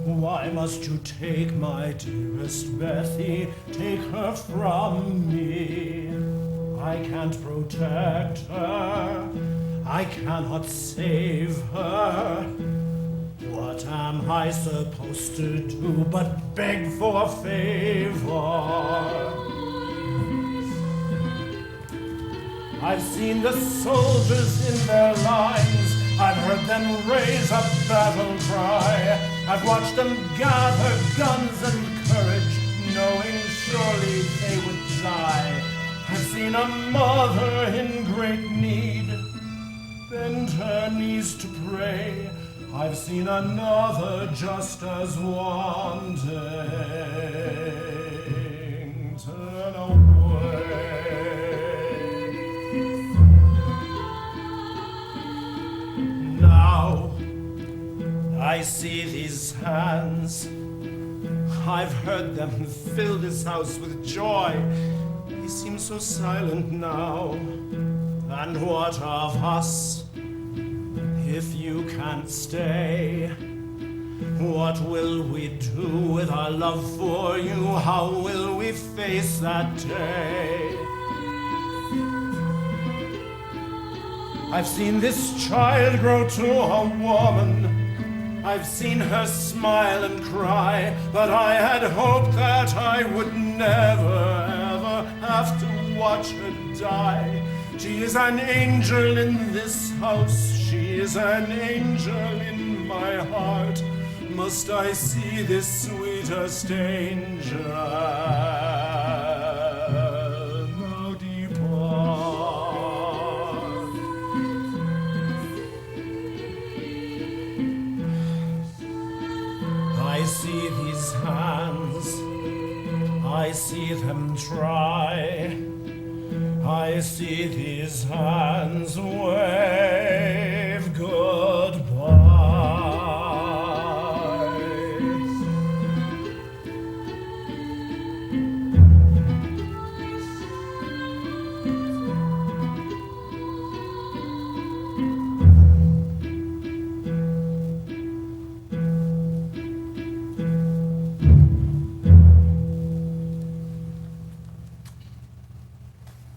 Why must you take my dearest Bethy, take her from me? I can't protect her, I cannot save her. What am I supposed to do but beg for favor? I've seen the soldiers in their lines, I've heard them raise a battle cry. I've watched them gather guns and courage, knowing surely they would die. I've seen a mother in great need bend her knees to pray. I've seen another just as wanting turn away. Now I see these hands. I've heard them fill this house with joy. They seems so silent now. And what of us? If you can't stay, what will we do with our love for you? How will we face that day? I've seen this child grow to a woman. I've seen her smile and cry, but I had hoped that I would never, ever have to watch her die. She is an angel in this house. She is an angel in my heart. Must I see this sweetest angel now depart? I see these hands, I see them try. I see these hands wave goodbye.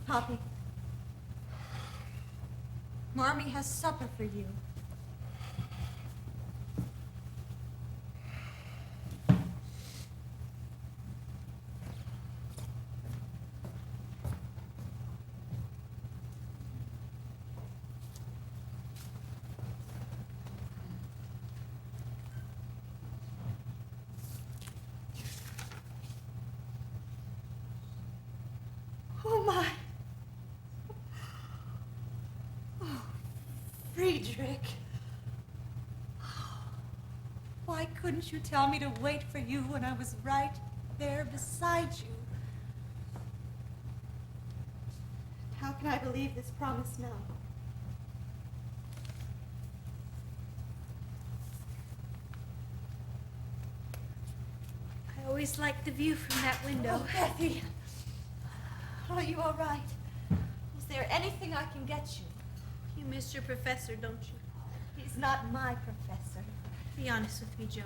Poppie. Marmee has supper for you. Oh my. Friedrich. Why couldn't you tell me to wait for you when I was right there beside you? How can I believe this promise now? I always liked the view from that window. Oh, Bethy. Are you all right? Is there anything I can get you? You miss your professor, don't you? He's not my professor. Be honest with me, Joe.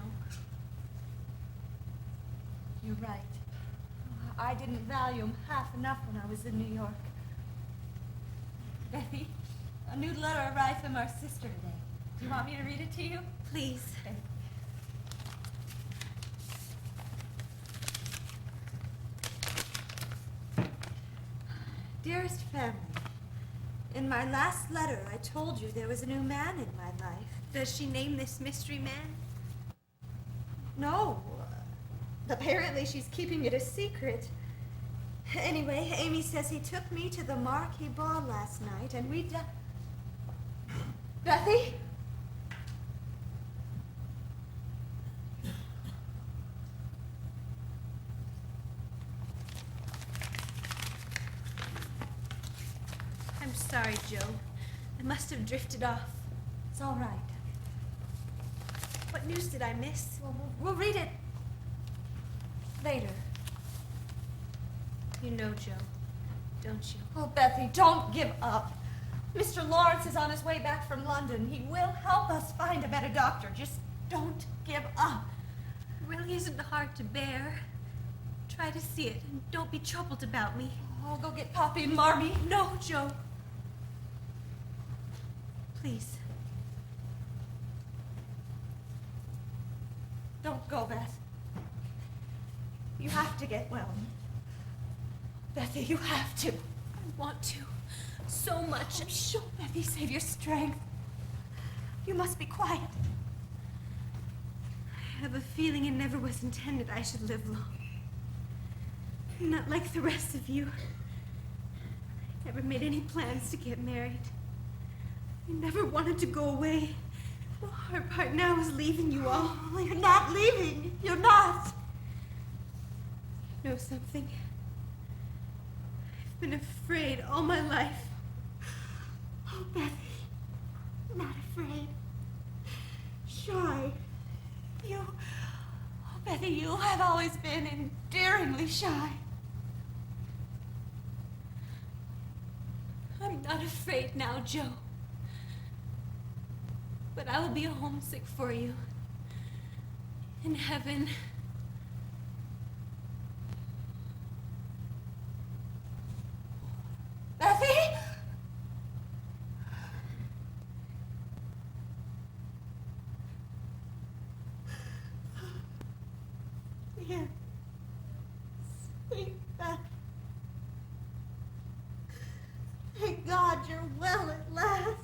You're right. I didn't value him half enough when I was in New York. Bethy, a new letter arrived from our sister today. Do you want me to read it to you? Please. Okay. Dearest family, in my last letter, I told you there was a new man in my life. Does she name this mystery man? No. Apparently she's keeping it a secret. Anyway, Amy says he took me to the Marquee Ball last night, and we Bethy? I'm sorry, Joe. I must have drifted off. It's all right. What news did I miss? We'll read it later. You know, Joe, don't you? Oh, Bethy, don't give up. Mr. Lawrence is on his way back from London. He will help us find a better doctor. Just don't give up. It really isn't hard to bear. Try to see it, and don't be troubled about me. I'll go get Poppie and Marmee. No, Joe. Please. Don't go, Beth. You have to get well. Bethy, you have to. I want to. So much. Oh, sure, Bethy, save your strength. You must be quiet. I have a feeling it never was intended I should live long. Not like the rest of you. I never made any plans to get married. I never wanted to go away. The hard part now is leaving you all. Oh, you're not leaving. You're not. You know something? I've been afraid all my life. Oh, Bethy. Not afraid. Shy. You... Oh, Bethy, you have always been endearingly shy. I'm not afraid now, Joe. But I will be homesick for you. In heaven. Effie? Dear, sweet Beth. Thank God you're well at last.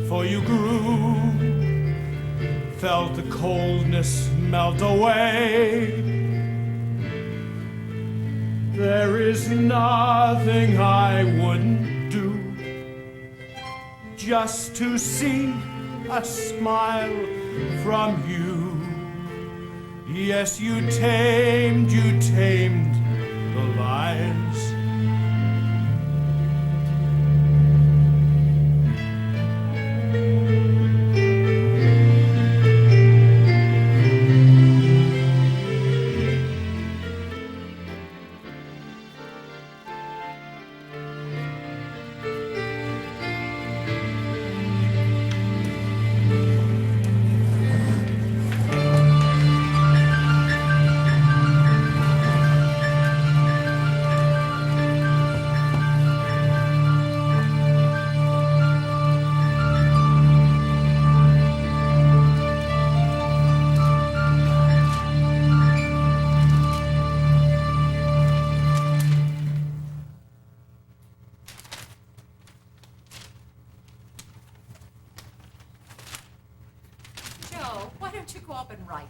For you grew, felt the coldness melt away. There is nothing I wouldn't do just to see a smile from you. Yes, you tamed the lions.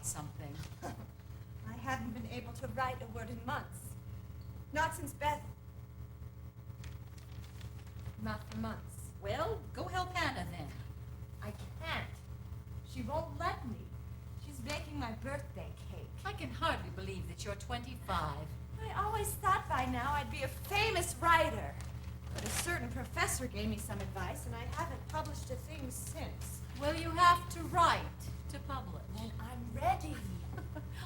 Something. I haven't been able to write a word in months. Not since Beth. Not for months. Well, go help Hannah then. I can't. She won't let me. She's baking my birthday cake. I can hardly believe that you're 25. I always thought by now I'd be a famous writer. But a certain professor gave me some advice, and I haven't published a thing since. Well, you have to write to publish. And I'm ready.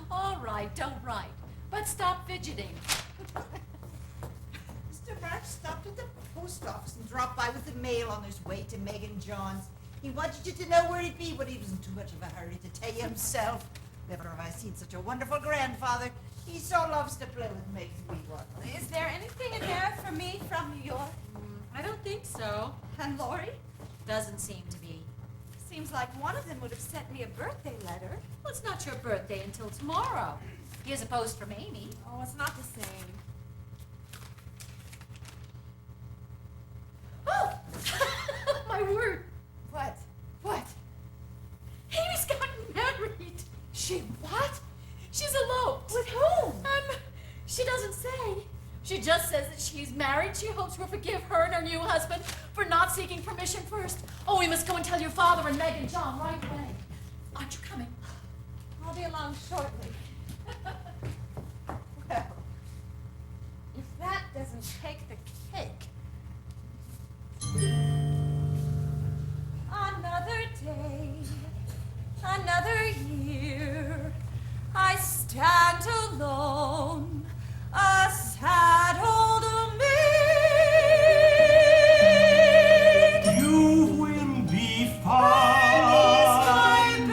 All right, don't write. But stop fidgeting. Mr. March stopped at the post office and dropped by with the mail on his way to Meg and John's. He wanted you to know where he'd be, but he was in too much of a hurry to tell you himself. Never have I seen such a wonderful grandfather. He so loves to play with Meg's wee one. Is there anything in there for me from New York? I don't think so. And Laurie? Doesn't seem to be. Seems like one of them would have sent me a birthday letter. Well, it's not your birthday until tomorrow. Here's a post from Amy. Oh, it's not the same. Oh! My word! What? What? Amy's gotten married. She what? She's eloped. With whom? She doesn't say. She just says that she's married. She hopes we'll forgive her and her new husband for not seeking permission first. Oh, we must go and tell your father and Meg and John right away. Aren't you coming? I'll be along shortly. Well, if that doesn't take the cake. Another day, another year, I stand alone, a sad old maid. You will be fine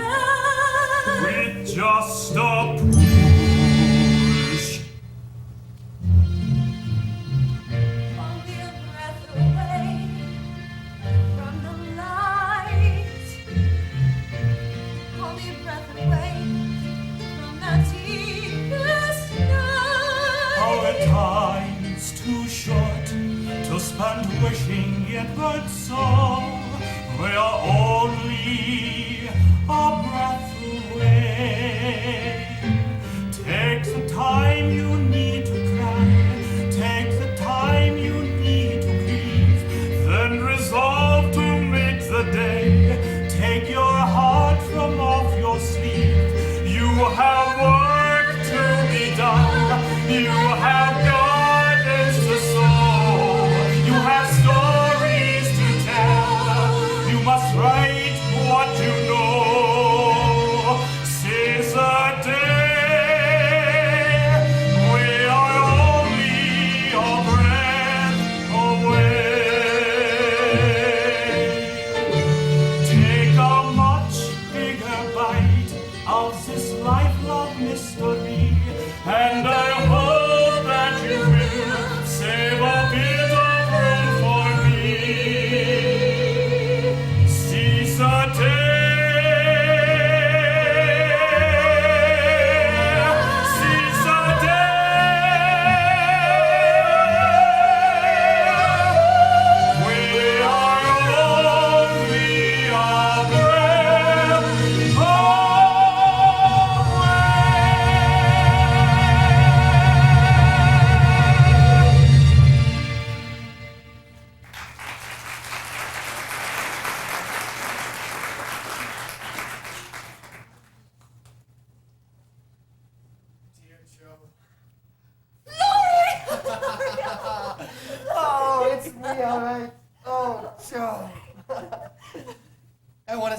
with just a push. Only a breath away from the light. Only a breath away from the deepest night. Our time's too short to spend wishing it but so. We are only a breath away. Take the time you need to cry.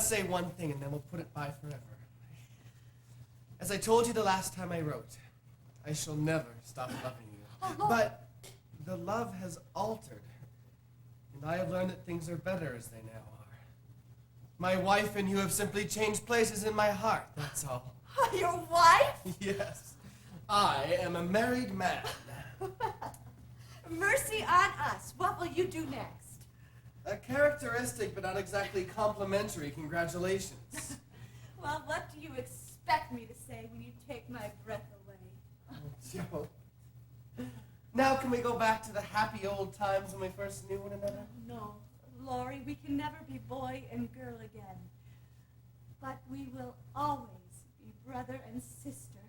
let's say one thing and then we'll put it by forever. As I told you the last time I wrote, I shall never stop loving you. But the love has altered, and I have learned that things are better as they now are. My wife and you have simply changed places in my heart, that's all. Your wife? Yes. I am a married man. Mercy on us. What will you do next? A characteristic but not exactly complimentary congratulations. Well, what do you expect me to say when you take my breath away? Joe. Now can we go back to the happy old times when we first knew one another? No, Laurie, we can never be boy and girl again. But we will always be brother and sister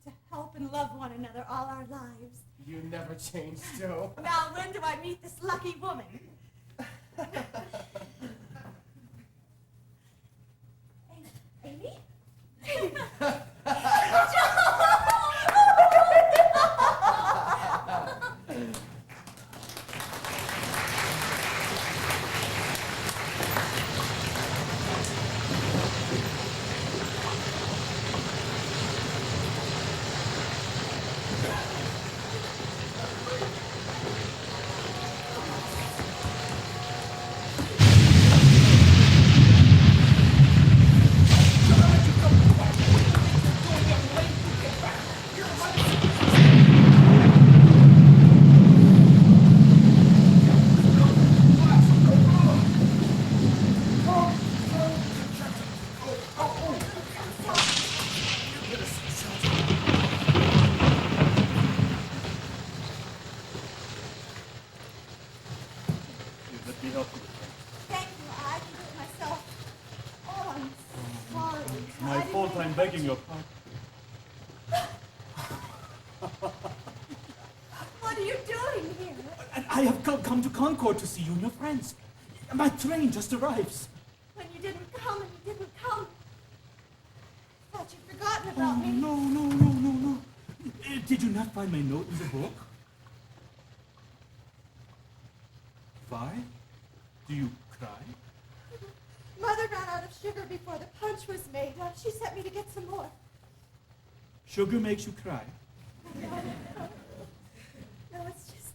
to help and love one another all our lives. You never changed, Joe. Now, when do I meet this lucky woman? Amy? I'm begging your pardon. What are you doing here? I have come to Concord to see you and your friends. My train just arrives. When you didn't come and you didn't come. I thought you'd forgotten about me. No. Did you not find my note in the book? Why? Do you cry? Mother ran out of sugar before the punch was made. She sent me to get some more. Sugar makes you cry? No, it's just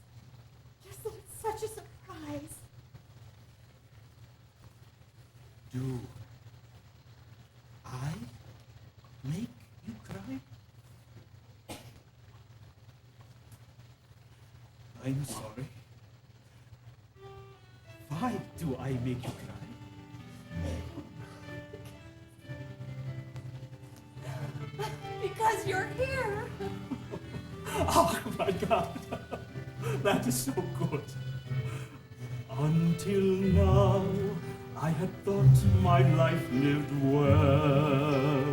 that it's such a surprise. Do I make you cry? I'm sorry. Why do I make you cry? Because you're here. Oh my God, that is so good. Until now, I had thought my life lived well.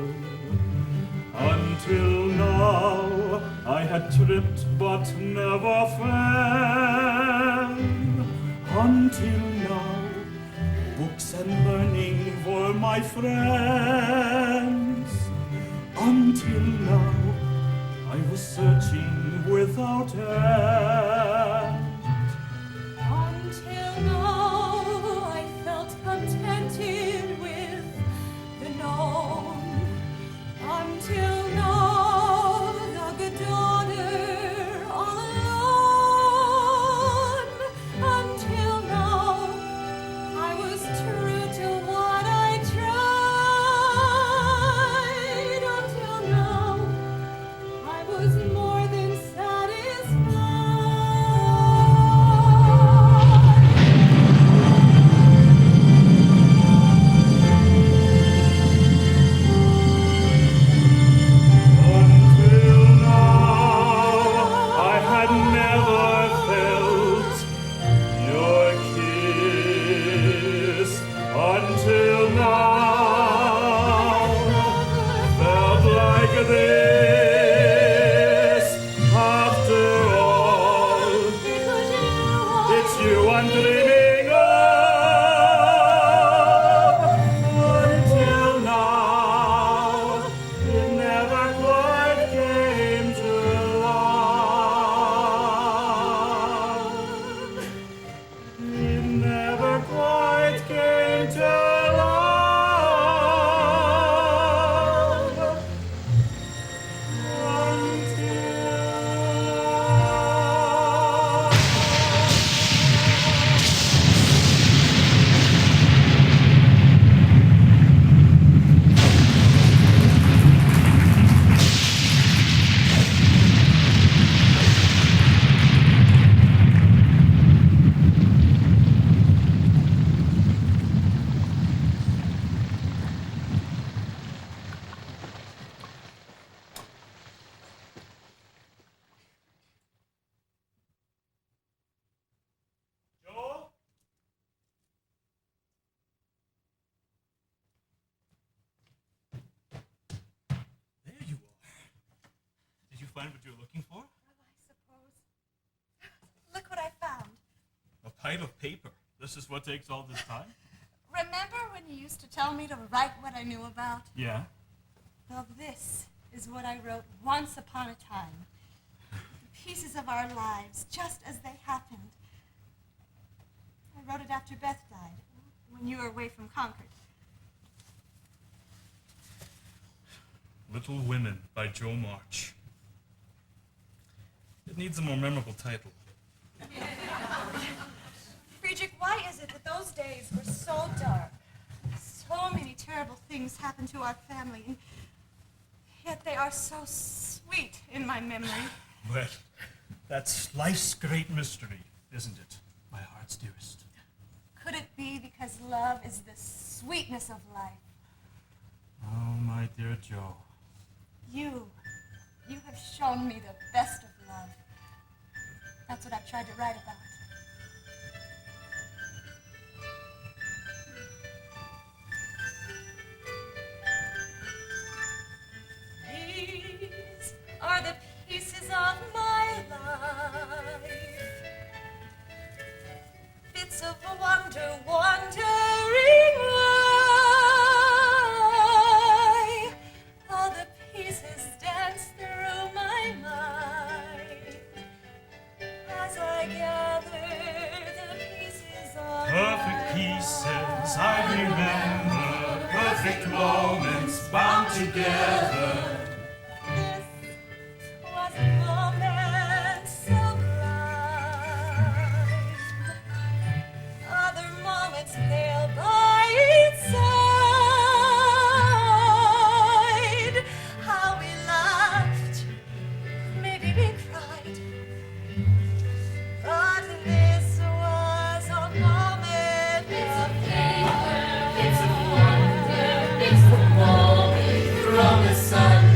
Until now, I had tripped but never fell. Until now, books and learning were my friends. Until now, I was searching without end. Until now, I felt contented with the known. Until now, the good daughter all alone. Until now, I was true to what I tried. Until now, I was more than satisfied. Until now, I had never felt your kiss. Until now, felt like this. After all, it's you I'm dreaming of. Until now, it never quite came to love. It never quite came to love. find what you're looking for? I suppose. Look what I found. A pile of paper. This is what takes all this time? Remember when you used to tell me to write what I knew about? Yeah. Well, this is what I wrote once upon a time. The pieces of our lives, just as they happened. I wrote it after Beth died, when you were away from Concord. Little Women by Joe March. It needs a more memorable title. Friedrich, why is it that those days were so dark? So many terrible things happened to our family, and yet they are so sweet in my memory. Well, that's life's great mystery, isn't it, my heart's dearest? Could it be because love is the sweetness of life? Oh, my dear Joe. You have shown me the best of love. That's what I've tried to write about. These are the pieces of my life. Bits of wandering life. All the pieces dance through my mind as I gather the pieces of Perfect pieces I remember, perfect moments bound together. This was a moment sublime. Other moments pale by its side. How we laughed, maybe we cried. But this was a moment of paper. It's a wonder, it's a moment from the sun.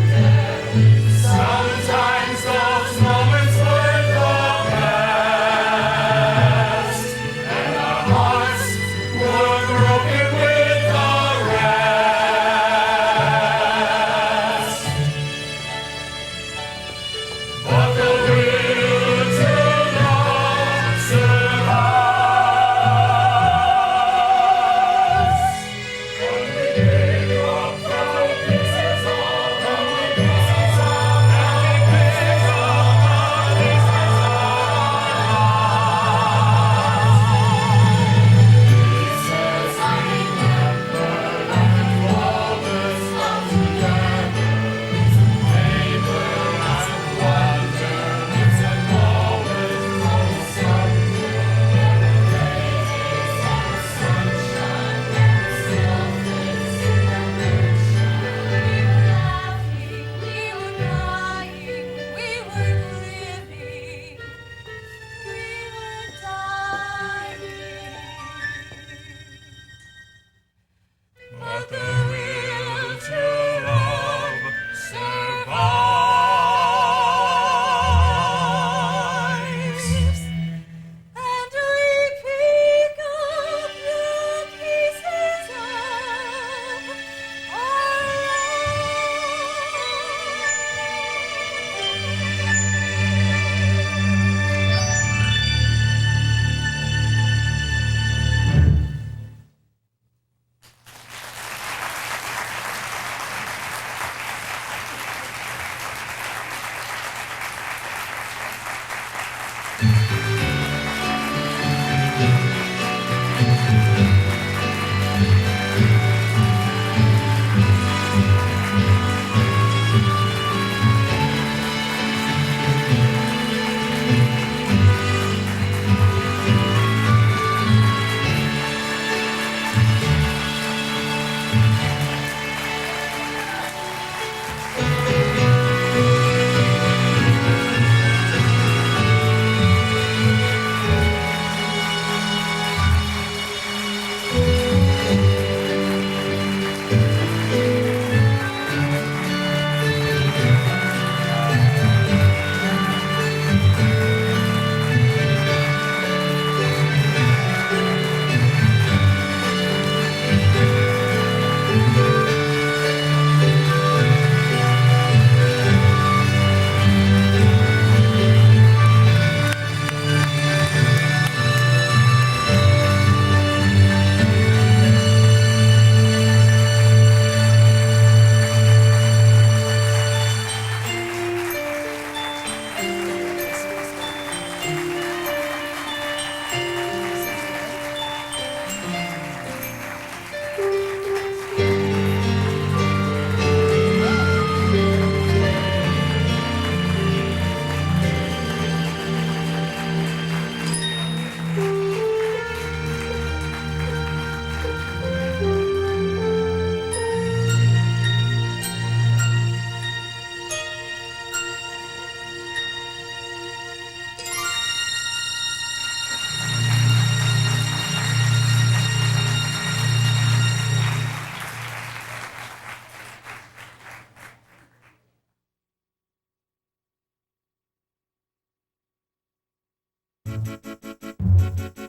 Thank you.